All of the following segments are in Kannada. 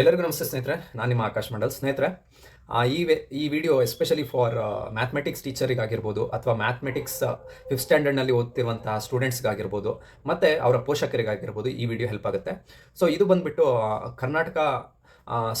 ಎಲ್ಲರಿಗೂ ನಮಸ್ತೆ ಸ್ನೇಹಿತರೆ, ನಾನು ನಿಮ್ಮ ಆಕಾಶ್ ಮಂಡಲ್. ಸ್ನೇಹಿತರೆ, ಈ ವಿಡಿಯೋ ಎಸ್ಪೆಷಲಿ ಫಾರ್ ಮ್ಯಾಥಮೆಟಿಕ್ಸ್ ಟೀಚರಿಗಾಗಿರ್ಬೋದು ಅಥವಾ ಮ್ಯಾಥಮೆಟಿಕ್ಸ್ ಫಿಫ್ತ್ ಸ್ಟ್ಯಾಂಡರ್ಡ್ನಲ್ಲಿ ಓದ್ತಿರುವಂತಹ ಸ್ಟೂಡೆಂಟ್ಸ್ಗಾಗಿರ್ಬೋದು ಮತ್ತು ಅವರ ಪೋಷಕರಿಗಾಗಿರ್ಬೋದು ಈ ವಿಡಿಯೋ ಹೆಲ್ಪ್ ಆಗುತ್ತೆ. ಸೊ ಇದು ಬಂದುಬಿಟ್ಟು ಕರ್ನಾಟಕ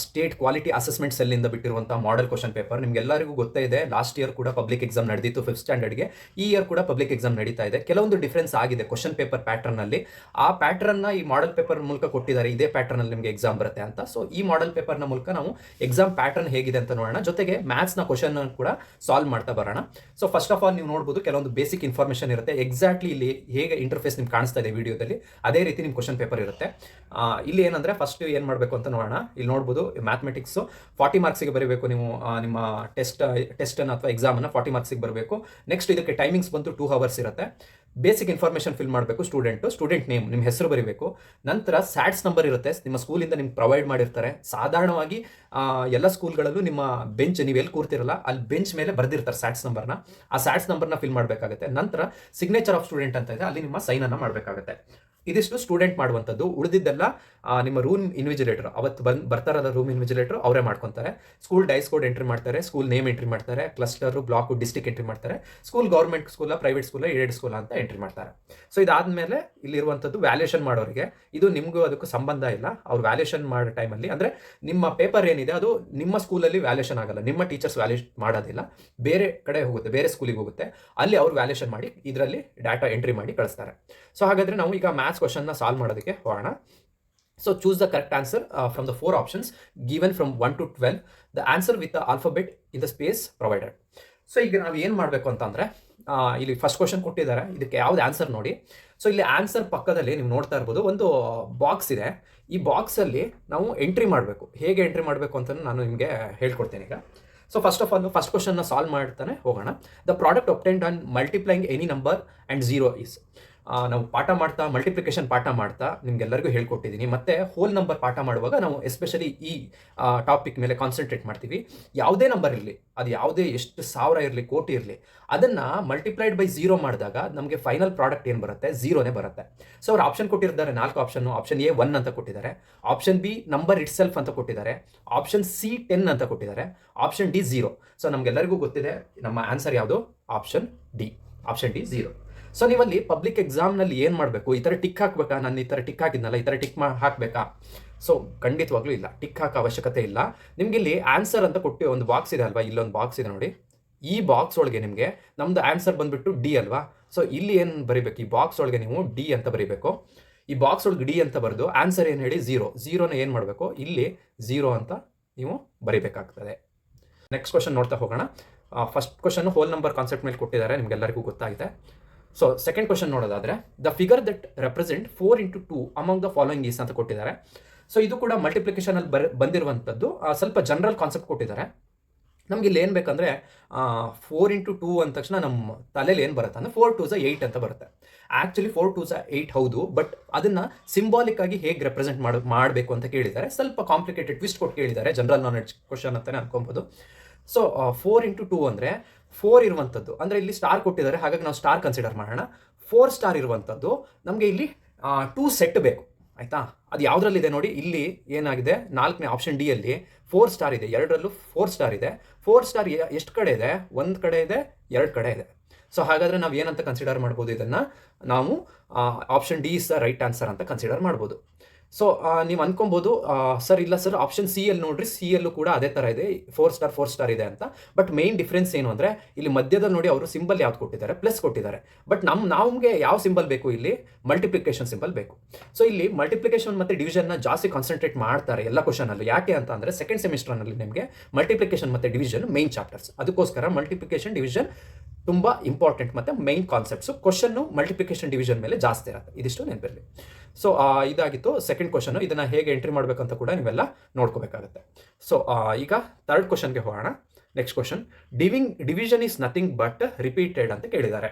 ಸ್ಟೇಟ್ ಕ್ವಾಲಿಟಿ ಅಸೆಸ್ಮೆಂಟ್ ಸೆಲ್ಲಿಂದ ಬಿಟ್ಟಿರುವಂಥ ಮಾಡೆಲ್ ಕ್ವಶನ್ ಪೇಪರ್. ನಿಮಗೆಲ್ಲರಿಗೂ ಗೊತ್ತೇ ಇದೆ, ಲಾಸ್ಟ್ ಇಯರ್ ಕೂಡ ಪಬ್ಲಿಕ್ ಎಕ್ಸಾಮ್ ನಡೆದಿತ್ತು ಫಿಫ್ತ್ ಸ್ಟ್ಯಾಂಡರ್ಡ್ಗೆ. ಈ ಇಯರ್ ಕೂಡ ಪಬ್ಲಿಕ್ ಎಕ್ಸಾಮ್ ನಡೀತಾ ಇದೆ. ಕೆಲವೊಂದು ಡಿಫ್ರೆನ್ಸ್ ಆಗಿದೆ ಕ್ವಶನ್ ಪೇಪರ್ ಪ್ಯಾಟರ್ನಲ್ಲಿ. ಆ ಪ್ಯಾಟರ್ನ್ನ ಈ ಮಾಡೆಲ್ ಪೇಪರ್ ಮೂಲಕ ಕೊಟ್ಟಿದ್ದಾರೆ, ಇದೇ ಪ್ಯಾಟರ್ನಲ್ಲಿ ನಿಮಗೆ ಎಕ್ಸಾಮ್ ಬರುತ್ತೆ ಅಂತ. ಸೊ ಈ ಮಾಡೆಲ್ ಪೇಪರ್ನ ಮೂಲಕ ನಾವು ಎಕ್ಸಾಮ್ ಪ್ಯಾಟರ್ನ್ ಹೇಗಿದೆ ಅಂತ ನೋಡೋಣ, ಜೊತೆಗೆ ಮ್ಯಾಥ್ಸ್ನ ಕ್ವಶನ್ ಕೂಡ ಸಾಲ್ವ್ ಮಾಡ್ತಾ ಬರೋಣ. ಸೊ ಫಸ್ಟ್ ಆಫ್ ಆಲ್ ನೀವು ನೋಡ್ಬೋದು, ಕೆಲವೊಂದು ಬೇಸಿಕ್ ಇನ್ಫಾರ್ಮೇಷನ್ ಇರುತ್ತೆ. ಎಕ್ಸಾಕ್ಟ್ಲಿ ಇಲ್ಲಿ ಹೇಗೆ ಇಂಟರ್ಫೇಸ್ ನಿಮ್ಗೆ ಕಾಣಿಸ್ತಾ ಇದೆ ವಿಡಿಯೋದಲ್ಲಿ, ಅದೇ ರೀತಿ ನಿಮ್ಮ ಕ್ವಶನ್ ಪೇಪರ್ ಇರುತ್ತೆ. ಇಲ್ಲಿ ಏನಂದ್ರೆ ಫಸ್ಟ್ ಏನು ಮಾಡಬೇಕು ಅಂತ ನೋಡೋಣ. ಇಲ್ಲಿ ನೋಡ್ಬೋದು, ಮ್ಯಾಥಮೆಟಿಕ್ಸು 40 ಮಾರ್ಕ್ಸಿಗೆ ಬರೀಬೇಕು ನೀವು. ನಿಮ್ಮ ಟೆಸ್ಟನ್ನು ಅಥವಾ ಎಕ್ಸಾಮನ್ನು 40 ಮಾರ್ಕ್ಸಿಗೆ ಬರಬೇಕು. ನೆಕ್ಸ್ಟ್ ಇದಕ್ಕೆ ಟೈಮಿಂಗ್ಸ್ ಬಂದು 2 ಅವರ್ಸ್ ಇರುತ್ತೆ. ಬೇಸಿಕ್ ಇನ್ಫಾರ್ಮೇಷನ್ ಫಿಲ್ ಮಾಡಬೇಕು. ಸ್ಟೂಡೆಂಟ್ ನೇಮ್, ನಿಮ್ಮ ಹೆಸರು ಬರೀಬೇಕು. ನಂತರ ಸ್ಯಾಟ್ಸ್ ನಂಬರ್ ಇರುತ್ತೆ, ನಿಮ್ಮ ಸ್ಕೂಲಿಂದ ನಿಮ್ಗೆ ಪ್ರೊವೈಡ್ ಮಾಡಿರ್ತಾರೆ. ಸಾಧಾರಣವಾಗಿ ಎಲ್ಲ ಸ್ಕೂಲ್ಗಳಲ್ಲೂ ನಿಮ್ಮ ಬೆಂಚ್, ನೀವು ಎಲ್ಲಿ ಕೂರ್ತಿರಲ್ಲ ಅಲ್ಲಿ ಬೆಂಚ್ ಮೇಲೆ ಬರೆದಿರ್ತಾರೆ ಸ್ಯಾಟ್ಸ್ ನಂಬರ್ನ. ಆ ಸ್ಯಾಟ್ಸ್ ನಂಬರ್ನ ಫಿಲ್ ಮಾಡಬೇಕಾಗುತ್ತೆ. ನಂತರ ಸಿಗ್ನೇಚರ್ ಆಫ್ ಸ್ಟೂಡೆಂಟ್ ಅಂತ ಇದೆ, ಅಲ್ಲಿ ನಿಮ್ಮ ಸೈನನ್ನು ಮಾಡಬೇಕಾಗುತ್ತೆ. ಇದಿಷ್ಟು ಸ್ಟೂಡೆಂಟ್ ಮಾಡುವಂಥದ್ದು. ಉಳಿದಿದ್ದೆಲ್ಲ ನಿಮ್ಮ ರೂಮ್ ಇನ್ವಿಜಿಲೇಟರ್, ಅವತ್ತು ಬರ್ತಾರಲ್ಲ ರೂಮ್ ಇನ್ವಿಜಿಲೇಟರ್, ಅವರೇ ಮಾಡ್ಕೊತಾರೆ. ಸ್ಕೂಲ್ ಡೈಸ್ ಕೋಡ್ ಎಂಟ್ರಿ ಮಾಡ್ತಾರೆ, ಸ್ಕೂಲ್ ನೇಮ್ ಎಂಟ್ರಿ ಮಾಡ್ತಾರೆ, ಕ್ಲಸ್ಟರು, ಬ್ಲಾಕು, ಡಿಸ್ಟ್ರಿಕ್ಟ್ ಎಂಟ್ರಿ ಮಾಡ್ತಾರೆ. ಸ್ಕೂಲ್ ಗೌರ್ಮೆಂಟ್ ಸ್ಕೂಲ, ಪ್ರೈವೇಟ್ ಸ್ಕೂಲ, ಏಡೆಡ್ ಸ್ಕೂಲ ಅಂತ ಎಂಟ್ರಿ ಮಾಡ್ತಾರೆ. ಸೊ ಇದಾದ್ಮೇಲೆ ಇಲ್ಲಿರುವಂಥದ್ದು ವ್ಯಾಲ್ಯೂಯೇಷನ್ ಮಾಡೋರಿಗೆ, ಇದು ನಿಮಗೂ ಅದಕ್ಕೂ ಸಂಬಂಧ ಇಲ್ಲ. ಅವ್ರು ವ್ಯಾಲ್ಯೂಯೇಷನ್ ಮಾಡೋ ಟೈಮಲ್ಲಿ, ಅಂದರೆ ನಿಮ್ಮ ಪೇಪರ್ ಏನಿದೆ ಅದು ನಿಮ್ಮ ಸ್ಕೂಲಲ್ಲಿ ವ್ಯಾಲ್ಯೂಯೇಷನ್ ಆಗಲ್ಲ, ನಿಮ್ಮ ಟೀಚರ್ಸ್ ವ್ಯಾಲ್ಯೂಯೇಷನ್ ಮಾಡೋದಿಲ್ಲ, ಬೇರೆ ಕಡೆ ಹೋಗುತ್ತೆ, ಬೇರೆ ಸ್ಕೂಲಿಗೆ ಹೋಗುತ್ತೆ. ಅಲ್ಲಿ ಅವ್ರು ವ್ಯಾಲ್ಯೂಯೇಷನ್ ಮಾಡಿ ಇದರಲ್ಲಿ ಡಾಟಾ ಎಂಟ್ರಿ ಮಾಡಿ ಕಳಿಸ್ತಾರೆ. ಸೊ ಹಾಗಾದರೆ ನಾವು ಈಗ ಮ್ಯಾಥ್ಸ್ ಕ್ವಶನ್ನ ಸಾಲ್ವ್ ಮಾಡೋದಕ್ಕೆ ಹೋಗೋಣ. So choose the correct answer from the 4 options given from 1 to 12. The answer with the alphabet in the space provided. So ಈಗ ನಾವು ಏನು ಮಾಡಬೇಕು ಅಂತಂದರೆ, ಇಲ್ಲಿ ಫಸ್ಟ್ ಕ್ವಶನ್ ಕೊಟ್ಟಿದ್ದಾರೆ, ಇದಕ್ಕೆ ಯಾವ್ದು ಆನ್ಸರ್ ನೋಡಿ. ಸೊ ಇಲ್ಲಿ ಆನ್ಸರ್ ಪಕ್ಕದಲ್ಲಿ ನೀವು ನೋಡ್ತಾ ಇರ್ಬೋದು, ಒಂದು ಬಾಕ್ಸ್ ಇದೆ. ಈ ಬಾಕ್ಸಲ್ಲಿ ನಾವು ಎಂಟ್ರಿ ಮಾಡಬೇಕು. ಹೇಗೆ ಎಂಟ್ರಿ ಮಾಡಬೇಕು ಅಂತ ನಾನು ನಿಮಗೆ ಹೇಳ್ಕೊಡ್ತೇನೆ ಈಗ. So first of all first ಕ್ವಶನ್ನ ಸಾಲ್ವ್ ಮಾಡ್ತಾನೆ ಹೋಗೋಣ. The product obtained on multiplying any number and 0 is. ನಾವು ಪಾಠ ಮಾಡ್ತಾ, ಮಲ್ಟಿಪ್ಲಿಕೇಶನ್ ಪಾಠ ಮಾಡ್ತಾ ನಿಮ್ಗೆಲ್ಲರಿಗೂ ಹೇಳ್ಕೊಟ್ಟಿದ್ದೀನಿ. ಮತ್ತು ಹೋಲ್ ನಂಬರ್ ಪಾಠ ಮಾಡುವಾಗ ನಾವು ಎಸ್ಪೆಷಲಿ ಈ ಟಾಪಿಕ್ ಮೇಲೆ ಕಾನ್ಸಂಟ್ರೇಟ್ ಮಾಡ್ತೀವಿ. ಯಾವುದೇ ನಂಬರ್ ಇರಲಿ, ಅದು ಯಾವುದೇ ಎಷ್ಟು ಸಾವಿರ ಇರಲಿ, ಕೋಟಿ ಇರಲಿ, ಅದನ್ನು ಮಲ್ಟಿಪ್ಲೈಡ್ ಬೈ 0 ಮಾಡಿದಾಗ ನಮಗೆ ಫೈನಲ್ ಪ್ರಾಡಕ್ಟ್ ಏನು ಬರುತ್ತೆ, 0ನೇ ಬರುತ್ತೆ. ಸೊ ಅವ್ರು ಆಪ್ಷನ್ ಕೊಟ್ಟಿದ್ದಾರೆ 4 ಆಪ್ಷನ್ನು. ಆಪ್ಷನ್ ಎ 1 ಅಂತ ಕೊಟ್ಟಿದ್ದಾರೆ, option B number it self ಅಂತ ಕೊಟ್ಟಿದ್ದಾರೆ, ಆಪ್ಷನ್ ಸಿ 10 ಅಂತ ಕೊಟ್ಟಿದ್ದಾರೆ, ಆಪ್ಷನ್ ಡಿ 0. ಸೊ ನಮಗೆಲ್ಲರಿಗೂ ಗೊತ್ತಿದೆ ನಮ್ಮ ಆನ್ಸರ್ ಯಾವುದು, ಆಪ್ಷನ್ ಡಿ 0. ಸೊ ನೀವಲ್ಲಿ ಪಬ್ಲಿಕ್ ಎಕ್ಸಾಮ್ನಲ್ಲಿ ಏನು ಮಾಡಬೇಕು, ಈ ಥರ ಟಿಕ್ ಹಾಕಬೇಕಾ, ನಾನು ಈ ಥರ ಟಿಕ್ ಹಾಕಿದ್ನಲ್ಲ, ಈ ಥರ ಟಿಕ್ ಹಾಕಬೇಕಾ? ಸೊ ಖಂಡಿತವಾಗ್ಲೂ ಇಲ್ಲ, ಟಿಕ್ ಹಾಕೋ ಅವಶ್ಯಕತೆ ಇಲ್ಲ. ನಿಮ್ಗೆ ಇಲ್ಲಿ ಆನ್ಸರ್ ಅಂತ ಕೊಟ್ಟು ಒಂದು ಬಾಕ್ಸ್ ಇದೆ ಅಲ್ವಾ, ಇಲ್ಲೊಂದು ಬಾಕ್ಸ್ ಇದೆ ನೋಡಿ. ಈ ಬಾಕ್ಸ್ ಒಳಗೆ ನಿಮಗೆ ನಮ್ಮದು ಆನ್ಸರ್ ಬಂದುಬಿಟ್ಟು ಡಿ ಅಲ್ವಾ. ಸೊ ಇಲ್ಲಿ ಏನು ಬರೀಬೇಕು, ಈ ಬಾಕ್ಸ್ ಒಳಗೆ ನೀವು ಡಿ ಅಂತ ಬರೀಬೇಕು. ಈ ಬಾಕ್ಸ್ ಒಳಗೆ ಡಿ ಅಂತ ಬರೆದು ಆನ್ಸರ್ ಏನು ಹೇಳಿ, 0ನ ಏನು ಮಾಡಬೇಕು, ಇಲ್ಲಿ 0 ಅಂತ ನೀವು ಬರೀಬೇಕಾಗ್ತದೆ. ನೆಕ್ಸ್ಟ್ ಕ್ವಶನ್ ನೋಡ್ತಾ ಹೋಗೋಣ. First question whole number concept ಮೇಲೆ ಕೊಟ್ಟಿದ್ದಾರೆ, ನಿಮಗೆಲ್ಲರಿಗೂ ಗೊತ್ತಾಗಿದೆ. ಸೊ ಸೆಕೆಂಡ್ ಕ್ವಶನ್ ನೋಡೋದಾದ್ರೆ, the figure that represent 4 into 2 among the following is ಅಂತ ಕೊಟ್ಟಿದ್ದಾರೆ. ಸೊ ಇದು ಕೂಡ ಮಲ್ಟಿಪ್ಲಿಕೇಶನಲ್ಲಿ ಬಂದಿರುವಂಥದ್ದು. ಸ್ವಲ್ಪ ಜನರಲ್ ಕಾನ್ಸೆಪ್ಟ್ ಕೊಟ್ಟಿದ್ದಾರೆ. ನಮ್ಗೆ ಇಲ್ಲಿ ಏನು ಬೇಕಂದರೆ 4 into 2 ಅಂದ ತಕ್ಷಣ ನಮ್ಮ ತಲೆಯಲ್ಲಿ ಏನು ಬರುತ್ತೆ ಅಂದರೆ 4 2s 8 ಅಂತ ಬರುತ್ತೆ. ಆ್ಯಕ್ಚುಲಿ 4 2s 8 ಹೌದು, ಬಟ್ ಅದನ್ನು ಸಿಂಬಾಲಿಕ್ ಆಗಿ ಹೇಗೆ ರೆಪ್ರೆಸೆಂಟ್ ಮಾಡಬೇಕು ಅಂತ ಕೇಳಿದ್ದಾರೆ. ಸ್ವಲ್ಪ ಕಾಂಪ್ಲಿಕೇಟೆಡ್ ಟ್ವಿಸ್ಟ್ ಕೊಟ್ಟು ಕೇಳಿದ್ದಾರೆ, ಜನರಲ್ ನಾಲೆಡ್ಜ್ ಕ್ವಶನ್ ಅಂತಲೇ ಅನ್ಕೊಬೋದು. ಸೊ 4 into 2 ಅಂದರೆ 4 ಇರುವಂಥದ್ದು, ಅಂದರೆ ಇಲ್ಲಿ ಸ್ಟಾರ್ ಕೊಟ್ಟಿದ್ದಾರೆ, ಹಾಗಾಗಿ ನಾವು ಸ್ಟಾರ್ ಕನ್ಸಿಡರ್ ಮಾಡೋಣ. 4 ಸ್ಟಾರ್ ಇರುವಂಥದ್ದು ನಮಗೆ ಇಲ್ಲಿ 2 ಸೆಟ್ ಬೇಕು, ಆಯಿತಾ? ಅದು ಯಾವುದ್ರಲ್ಲಿದೆ ನೋಡಿ, ಇಲ್ಲಿ ಏನಾಗಿದೆ, 4ನೇ ಆಪ್ಷನ್ ಡಿ ಅಲ್ಲಿ 4 ಸ್ಟಾರ್ ಇದೆ, 2ರಲ್ಲೂ 4 ಸ್ಟಾರ್ ಇದೆ. 4 ಸ್ಟಾರ್ ಎಷ್ಟು ಕಡೆ ಇದೆ, 1 ಕಡೆ ಇದೆ, 2 ಕಡೆ ಇದೆ. ಸೊ ಹಾಗಾದರೆ ನಾವು ಏನಂತ ಕನ್ಸಿಡರ್ ಮಾಡ್ಬೋದು, ಇದನ್ನು ನಾವು option D is the right answer ಅಂತ ಕನ್ಸಿಡರ್ ಮಾಡ್ಬೋದು. ಸೊ ನೀವು ಅನ್ಕೊಬೋದು, ಸರ್ ಇಲ್ಲ ಸರ್, ಆಪ್ಷನ್ ಸಿ ಎಲ್ಲಿ ನೋಡ್ರಿ, ಸಿ ಯಲ್ಲೂ ಕೂಡ ಅದೇ ಥರ ಇದೆ, 4 ಸ್ಟಾರ್ ಇದೆ ಅಂತ. ಬಟ್ ಮೇನ್ ಡಿಫ್ರೆನ್ಸ್ ಏನು ಅಂದರೆ, ಇಲ್ಲಿ ಮಧ್ಯದಲ್ಲಿ ನೋಡಿ ಅವರು ಸಿಂಬಲ್ ಯಾವ್ದು ಕೊಟ್ಟಿದ್ದಾರೆ, ಪ್ಲಸ್ ಕೊಟ್ಟಿದ್ದಾರೆ. ಬಟ್ ನಮಗೆ ಯಾವ ಸಿಂಬಲ್ ಬೇಕು, ಇಲ್ಲಿ ಮಲ್ಟಿಪ್ಲಿಕೇಶನ್ ಸಿಂಬಲ್ ಬೇಕು. ಸೊ ಇಲ್ಲಿ ಮಲ್ಟಿಪ್ಲಿಕೇಶನ್ ಮತ್ತು ಡಿವಿಷನ್ನ ಜಾಸ್ತಿ ಕಾನ್ಸಂಟ್ರೇಟ್ ಮಾಡ್ತಾರೆ ಎಲ್ಲ ಕ್ವಶನಲ್ಲಿ. ಯಾಕೆ ಅಂತ ಅಂದರೆ ಸೆಕೆಂಡ್ ಸೆಮಿಸ್ಟರ್ನಲ್ಲಿ ನಿಮಗೆ ಮಲ್ಟಿಪ್ಲಿಕೇಶನ್ ಮತ್ತು ಡಿವಿಷನ್ ಮೇನ್ ಚಾಪ್ಟರ್ಸ್, ಅದಕ್ಕೋಸ್ಕರ ಮಲ್ಟಿಪ್ಲಿಕೇಶನ್ ಡಿವಿಷನ್ ತುಂಬ ಇಂಪಾರ್ಟೆಂಟ್ ಮತ್ತು main concepts. Question multiplication division ಮೇಲೆ ಜಾಸ್ತಿ ಇರುತ್ತೆ, ಇದಿಷ್ಟು ನೆನಪಿರಲಿ. ಸೊ ಇದಾಗಿತ್ತು ಸೆಕೆಂಡ್ ಕ್ವಶನು. ಇದನ್ನು ಹೇಗೆ ಎಂಟ್ರಿ ಮಾಡಬೇಕಂತ ಕೂಡ ನೀವೆಲ್ಲ ನೋಡ್ಕೋಬೇಕಾಗುತ್ತೆ. ಸೊ ಈಗ ಥರ್ಡ್ ಕ್ವಶನ್ಗೆ ಹೋಗೋಣ. Next question, division is nothing but repeated ಅಂತ ಕೇಳಿದ್ದಾರೆ.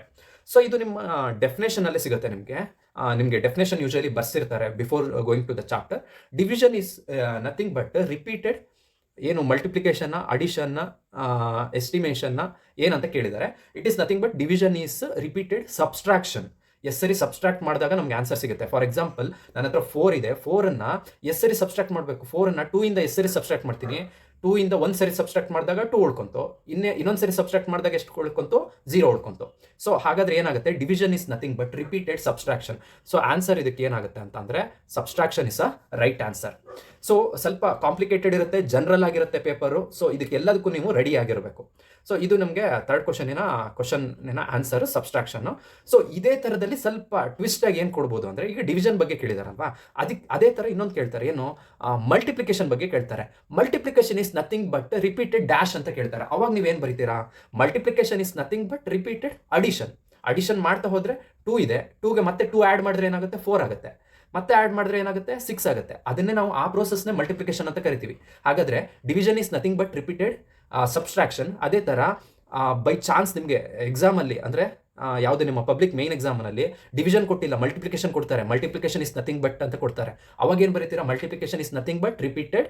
ಸೊ ಇದು ನಿಮ್ಮ ಡೆಫಿನೇಷನಲ್ಲೇ ಸಿಗುತ್ತೆ ನಿಮಗೆ ಡೆಫಿನೇಷನ್ ಯೂಶಲಿ ಬರ್ಸಿರ್ತಾರೆ before going to the chapter. Division is nothing but repeated, ಏನು ಮಲ್ಟಿಪ್ಲಿಕೇಶನ್ನ, ಅಡಿಷನ್ನ, ಎಸ್ಟಿಮೇಷನ್ನ ಏನಂತ ಕೇಳಿದ್ದಾರೆ. It is nothing but division is repeated subtraction. Yes ಸರಿ ಸಬ್ಸ್ಟ್ರಾಕ್ಟ್ ಮಾಡಿದಾಗ ನಮ್ಗೆ ಆನ್ಸರ್ ಸಿಗುತ್ತೆ. ಫಾರ್ ಎಕ್ಸಾಂಪಲ್ ನನ್ನ ಹತ್ರ 4 ಇದೆ, 4ಅನ್ನು ಎಸ್ ಸರಿ ಸಬ್ಸ್ಟ್ರಾಕ್ಟ್ ಮಾಡಬೇಕು. 4ಅನ್ನು 2 ಇಂದ ಎಸ್ ಸರಿ ಸಬ್ಸ್ಟ್ರಾಕ್ಟ್ ಮಾಡ್ತೀನಿ. 2 ಇಂದ ಒಂದು ಸರಿ ಸಬ್ಸ್ಟ್ರಾಕ್ಟ್ ಮಾಡಿದಾಗ 2 ಉಳ್ಕೊಂತು, ಇನ್ನೊಂದು ಸರಿ ಸಬ್ಸ್ಟ್ರಾಕ್ಟ್ ಮಾಡಿದಾಗ ಎಷ್ಟು ಉಳ್ಕೊಂತು? 0 ಉಳ್ಕೊಂತು. ಸೊ ಹಾಗಾದ್ರೆ ಏನಾಗುತ್ತೆ? Division is nothing but repeated subtraction. So answer ಇದಕ್ಕೆ ಏನಾಗುತ್ತೆ ಅಂತಂದ್ರೆ subtraction is a right answer. So ಸ್ವಲ್ಪ ಕಾಂಪ್ಲಿಕೇಟೆಡ್ ಇರುತ್ತೆ, ಜನರಲ್ ಆಗಿರುತ್ತೆ ಪೇಪರು. ಸೊ ಇದಕ್ಕೆಲ್ಲದಕ್ಕೂ ನೀವು ರೆಡಿ ಆಗಿರಬೇಕು. ಸೊ ಇದು ನಮಗೆ ಥರ್ಡ್ ಕ್ವಶನಿನ ಆನ್ಸರ್ ಸಬ್ಸ್ಟ್ರಾಕ್ಷನ್. ಸೊ ಇದೇ ಥರದಲ್ಲಿ ಸ್ವಲ್ಪ ಟ್ವಿಸ್ಟ್ ಆಗಿ ಏನು ಕೊಡ್ಬೋದು ಅಂದರೆ, ಈಗ ಡಿವಿಷನ್ ಬಗ್ಗೆ ಕೇಳಿದಾರಲ್ವಾ, ಅದೇ ಥರ ಇನ್ನೊಂದು ಕೇಳ್ತಾರೆ, ಏನು ಮಲ್ಟಿಪ್ಲಿಕೇಶನ್ ಬಗ್ಗೆ ಕೇಳ್ತಾರೆ. Multiplication is nothing but repeated dash ಅಂತ ಕೇಳ್ತಾರೆ. ಅವಾಗ ನೀವೇನು ಬರೀತೀರಾ? Multiplication is nothing but repeated addition ಮಾಡ್ತಾ ಹೋದ್ರೆ 2 ಇದೆ, 2ಗೆ ಮತ್ತೆ 2 ಆ್ಯಡ್ ಮಾಡಿದ್ರೆ ಏನಾಗುತ್ತೆ? 4 ಆಗುತ್ತೆ. ಮತ್ತೆ ಆ್ಯಡ್ ಮಾಡಿದ್ರೆ ಏನಾಗುತ್ತೆ? 6 ಆಗುತ್ತೆ. ಅದನ್ನೇ ನಾವು ಆ ಪ್ರೋಸೆಸ್ನೇ ಮಲ್ಟಿಪ್ಲಿಕೇಶನ್ ಅಂತ ಕರಿತೀವಿ. ಹಾಗಾದ್ರೆ division is nothing but repeated subtraction. ಅದೇ ಥರ ಬೈ ಚಾನ್ಸ್ ನಿಮಗೆ ಎಕ್ಸಾಮಲ್ಲಿ ಅಂದರೆ ಯಾವುದೇ ನಿಮ್ಮ ಪಬ್ಲಿಕ್ ಮೇನ್ ಎಕ್ಸಾಮ್ನಲ್ಲಿ ಡಿವಿಷನ್ ಕೊಟ್ಟಿಲ್ಲ, ಮಲ್ಟಿಪ್ಲಿಕೇಶನ್ ಕೊಡ್ತಾರೆ, ಮಲ್ಟಿಪ್ಲಿಕೇಶನ್ ಇಸ್ ನಥಿಂಗ್ ಬಟ್ ಅಂತ ಕೊಡ್ತಾರೆ. ಅವಾಗ ಏನು ಬರೀತೀರಾ? Multiplication is nothing but repeated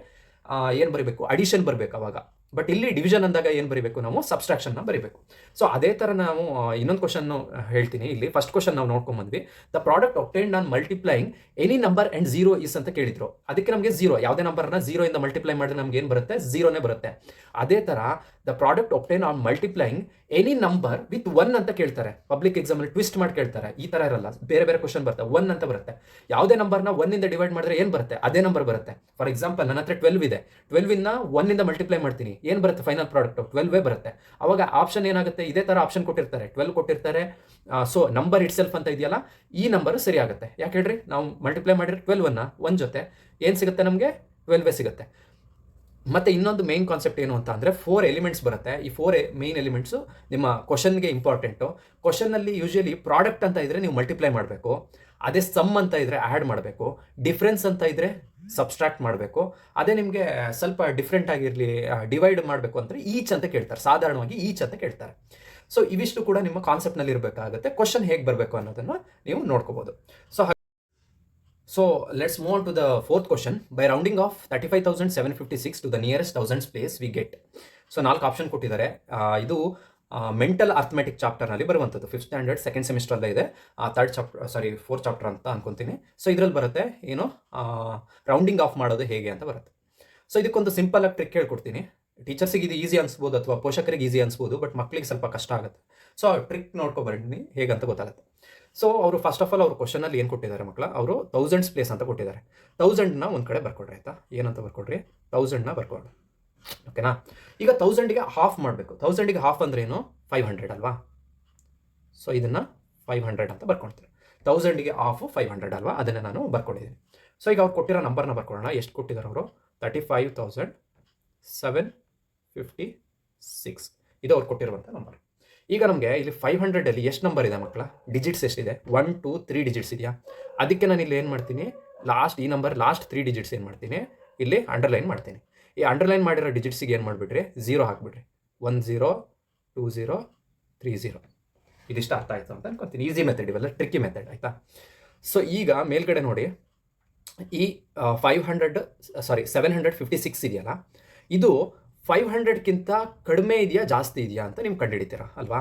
ಏನು ಬರೀಬೇಕು? ಅಡಿಷನ್ ಬರಬೇಕು ಅವಾಗ. ಬಟ್ ಇಲ್ಲಿ ಡಿವಿಷನ್ ಅಂದಾಗ ಏನು ಬರೀಬೇಕು? ನಾವು ಸಬ್ಸ್ಟ್ರಾಕ್ಷನ್ನ ಬರೀಬೇಕು. ಸೊ ಅದೇ ಥರ ನಾವು ಇನ್ನೊಂದು ಕ್ವಶನ್ ಹೇಳ್ತೀನಿ. ಇಲ್ಲಿ ಫಸ್ಟ್ ಕ್ವಶನ್ ನಾವು ನೋಡ್ಕೊಂಡ್ಬಂದ್ವಿ. The product obtained on multiplying any number and 0 is ಅಂತ ಕೇಳಿದ್ರು. ಅದಕ್ಕೆ ನಮಗೆ 0, ಯಾವುದೇ ನಂಬರ್ನ 0 ಇಂದ ಮಲ್ಟಿಪ್ಲೈ ಮಾಡಿದ್ರೆ ನಮ್ಗೆ ಏನು ಬರುತ್ತೆ? 0ನೇ ಬರುತ್ತೆ. ಅದೇ ಥರ the product obtain on multiplying any number with 1 ಅಂತ ಕೇಳ್ತಾರೆ. ಪಬ್ಲಿಕ್ ಎಕ್ಸಾಮಲ್ಲಿ ಟ್ವಿಸ್ಟ್ ಮಾಡಿ ಕೇಳ್ತಾರೆ. ಈ ಥರ ಇರಲ್ಲ, ಬೇರೆ ಬೇರೆ ಕ್ವಶನ್ ಬರುತ್ತೆ. 1 ಅಂತ ಬರುತ್ತೆ. ಯಾವುದೇ ನಂಬರ್ನ 1 ಇಂದ ಡಿವೈಡ್ ಮಾಡಿದ್ರೆ ಏನು ಬರುತ್ತೆ? ಅದೇ ನಂಬರ್ ಬರುತ್ತೆ. ಫಾರ್ ಎಕ್ಸಾಂಪಲ್ ನನ್ನ ಹತ್ರ 12 ಇದೆ, 12 1 ಇಂದ ಮಲ್ಟಿಪ್ಲೈ ಮಾಡ್ತೀನಿ, ಏನು ಬರುತ್ತೆ? ಫೈನಲ್ ಪ್ರಾಡಕ್ಟ್ 12 ಬರುತ್ತೆ. ಅವಾಗ ಆಪ್ಷನ್ ಏನಾಗುತ್ತೆ? ಇದೇ ಥರ ಆಪ್ಷನ್ ಕೊಟ್ಟಿರ್ತಾರೆ, 12 ಕೊಟ್ಟಿರ್ತಾರೆ. ಸೊ ನಂಬರ್ ಇಟ್ ಸೆಲ್ಫ್ ಅಂತ ಇದೆಯಲ್ಲ, ಈ ನಂಬರ್ ಸರಿ ಆಗುತ್ತೆ. ಯಾಕೆ ಹೇಳ್ರಿ? ನಾವು ಮಲ್ಟಿಪ್ಲೈ ಮಾಡಿದ್ರೆ 12 1 ಜೊತೆ ಏನು ಸಿಗುತ್ತೆ? ನಮಗೆ 12 ಸಿಗುತ್ತೆ. ಮತ್ತು ಇನ್ನೊಂದು ಮೇನ್ ಕಾನ್ಸೆಪ್ಟ್ ಏನು ಅಂತ ಅಂದರೆ 4 ಎಲಿಮೆಂಟ್ಸ್ ಬರುತ್ತೆ. ಈ 4 ಮೇನ್ ಎಲಿಮೆಂಟ್ಸು ನಿಮ್ಮ ಕ್ವಶನ್ಗೆ ಇಂಪಾರ್ಟೆಂಟು. ಕ್ವಶನ್ನಲ್ಲಿ ಯೂಶಲಿ ಪ್ರಾಡಕ್ಟ್ ಅಂತ ಇದ್ದರೆ ನೀವು ಮಲ್ಟಿಪ್ಲೈ ಮಾಡಬೇಕು, ಅದೇ ಸಮ್ ಅಂತ ಇದ್ದರೆ ಆ್ಯಡ್ ಮಾಡಬೇಕು, ಡಿಫ್ರೆನ್ಸ್ ಅಂತ ಇದ್ದರೆ ಸಬ್ಸ್ಟ್ರಾಕ್ಟ್ ಮಾಡಬೇಕು. ಅದೇ ನಿಮಗೆ ಸ್ವಲ್ಪ ಡಿಫ್ರೆಂಟ್ ಆಗಿರಲಿ, ಡಿವೈಡ್ ಮಾಡಬೇಕು ಅಂದರೆ ಈಚ್ ಅಂತ ಕೇಳ್ತಾರೆ. ಸಾಧಾರಣವಾಗಿ ಈಚ್ ಅಂತ ಕೇಳ್ತಾರೆ. ಸೊ ಇವಿಷ್ಟು ಕೂಡ ನಿಮ್ಮ ಕಾನ್ಸೆಪ್ಟ್ನಲ್ಲಿ ಇರಬೇಕಾಗುತ್ತೆ. ಕ್ವಶನ್ ಹೇಗೆ ಬರಬೇಕು ಅನ್ನೋದನ್ನು ನೀವು ನೋಡ್ಕೋಬೋದು. So let's move on to the fourth question. By rounding off 35,756 to the nearest thousands place we get. So 4 option ಕೊಟ್ಟಿದ್ದಾರೆ. ಇದು ಮೆಂಟಲ್ ಅರ್ಥಮೆಟಿಕ್ ಚಾಪ್ಟರ್ನಲ್ಲಿ ಬರುವಂಥದ್ದು. 5th ಸ್ಟ್ಯಾಂಡರ್ಡ್ ಸೆಕೆಂಡ್ ಸೆಮಿಸ್ಟ್ರಲ್ಲೇ ಇದೆ. 4th ಚಾಪ್ಟರ್ ಅಂತ ಅನ್ಕೊಂತೀನಿ. ಸೊ ಇದರಲ್ಲಿ ಬರುತ್ತೆ ಏನು, ರೌಂಡಿಂಗ್ ಆಫ್ ಮಾಡೋದು ಹೇಗೆ ಅಂತ ಬರುತ್ತೆ. ಸೊ ಇದಕ್ಕೊಂದು ಸಿಂಪಲ್ ಆಗಿ ಟ್ರಿಕ್ ಹೇಳ್ಕೊಡ್ತೀನಿ. ಟೀಚರ್ಸಿಗೆ ಇದು ಈಸಿ ಅನ್ಸ್ಬೋದು ಅಥವಾ ಪೋಷಕರಿಗೆ ಈಸಿ ಅನ್ಸ್ಬೋದು, ಬಟ್ ಮಕ್ಕಳಿಗೆ ಸ್ವಲ್ಪ ಕಷ್ಟ ಆಗುತ್ತೆ. ಸೊ ಆ ಟ್ರಿಕ್ ನೋಡ್ಕೊಬರ್ತೀನಿ ಹೇಗಂತ ಗೊತ್ತಾಗುತ್ತೆ. ಸೊ ಅವರು ಫಸ್ಟ್ ಆಫ್ ಆಲ್ ಅವ್ರ ಕ್ವಶನಲ್ಲಿ ಏನು ಕೊಟ್ಟಿದ್ದಾರೆ ಮಕ್ಕಳ, ಅವರು ಥೌಸಂಡ್ಸ್ ಪ್ಲೇಸ್ ಅಂತ ಕೊಟ್ಟಿದ್ದಾರೆ. 1000ನ ಒಂದು ಕಡೆ ಬರ್ಕೊಡ್ರಿ ಆಯಿತಾ. ಏನಂತ ಬರ್ಕೊಡ್ರಿ? 1000ನ ಬರ್ಕೊಡ್ರಿ. ಓಕೆನಾ? ಈಗ 1000ಗೆ ಹಾಫ್ ಮಾಡಬೇಕು. 1000ಗೆ ಹಾಫ್ ಅಂದ್ರೆ ಏನು? 500 ಅಲ್ವಾ? ಸೊ ಇದನ್ನು 500 ಅಂತ ಬರ್ಕೊಳ್ತೀನಿ. 1000ಗೆ ಹಾಫು 500 ಅಲ್ವಾ? ಅದನ್ನು ನಾನು ಬರ್ಕೊಂಡಿದ್ದೀನಿ. ಸೊ ಈಗ ಅವ್ರು ಕೊಟ್ಟಿರೋ ನಂಬರ್ನ ಬರ್ಕೊಳ್ಳೋಣ. ಎಷ್ಟು ಕೊಟ್ಟಿದ್ದಾರೆ ಅವರು? 35,756 ಇದು ಅವ್ರು ಕೊಟ್ಟಿರುವಂಥ ನಂಬರ್. ಈಗ ನಮಗೆ ಇಲ್ಲಿ 500ಅಲ್ಲಿ ಎಷ್ಟು ನಂಬರ್ ಇದೆ ಮಕ್ಕಳ? ಡಿಜಿಟ್ಸ್ ಎಷ್ಟಿದೆ? 1 2 3 ಡಿಜಿಟ್ಸ್ ಇದೆಯಾ? ಅದಕ್ಕೆ ನಾನು ಇಲ್ಲಿ ಏನು ಮಾಡ್ತೀನಿ, ಈ ನಂಬರ್ ಲಾಸ್ಟ್ 3 ಡಿಜಿಟ್ಸ್ ಏನು ಮಾಡ್ತೀನಿ, ಇಲ್ಲಿ ಅಂಡರ್ಲೈನ್ ಮಾಡ್ತೀನಿ. ಈ ಅಂಡರ್ಲೈನ್ ಮಾಡಿರೋ ಡಿಜಿಟ್ಸಿಗೆ ಏನು ಮಾಡಿಬಿಡ್ರಿ? 0 ಹಾಕ್ಬಿಡ್ರಿ. 10 20 30. ಇದಿಷ್ಟು ಅರ್ಥ ಆಯಿತು ಅಂತ ಅನ್ಕೊತೀನಿ. ಈಸಿ ಮೆಥಡ್ ಇವೆಲ್ಲ, ಟ್ರಿಕ್ಕಿ ಮೆಥಡ್ ಆಯಿತಾ. ಸೊ ಈಗ ಮೇಲ್ಗಡೆ ನೋಡಿ, ಈ 756 ಇದೆಯಲ್ಲ, ಇದು 500ಕ್ಕಿಂತ ಕಡಿಮೆ ಇದೆಯಾ ಜಾಸ್ತಿ ಇದೆಯಾ ಅಂತ ನೀವು ಕಂಡುಹಿಡಿತೀರಾ ಅಲ್ವಾ?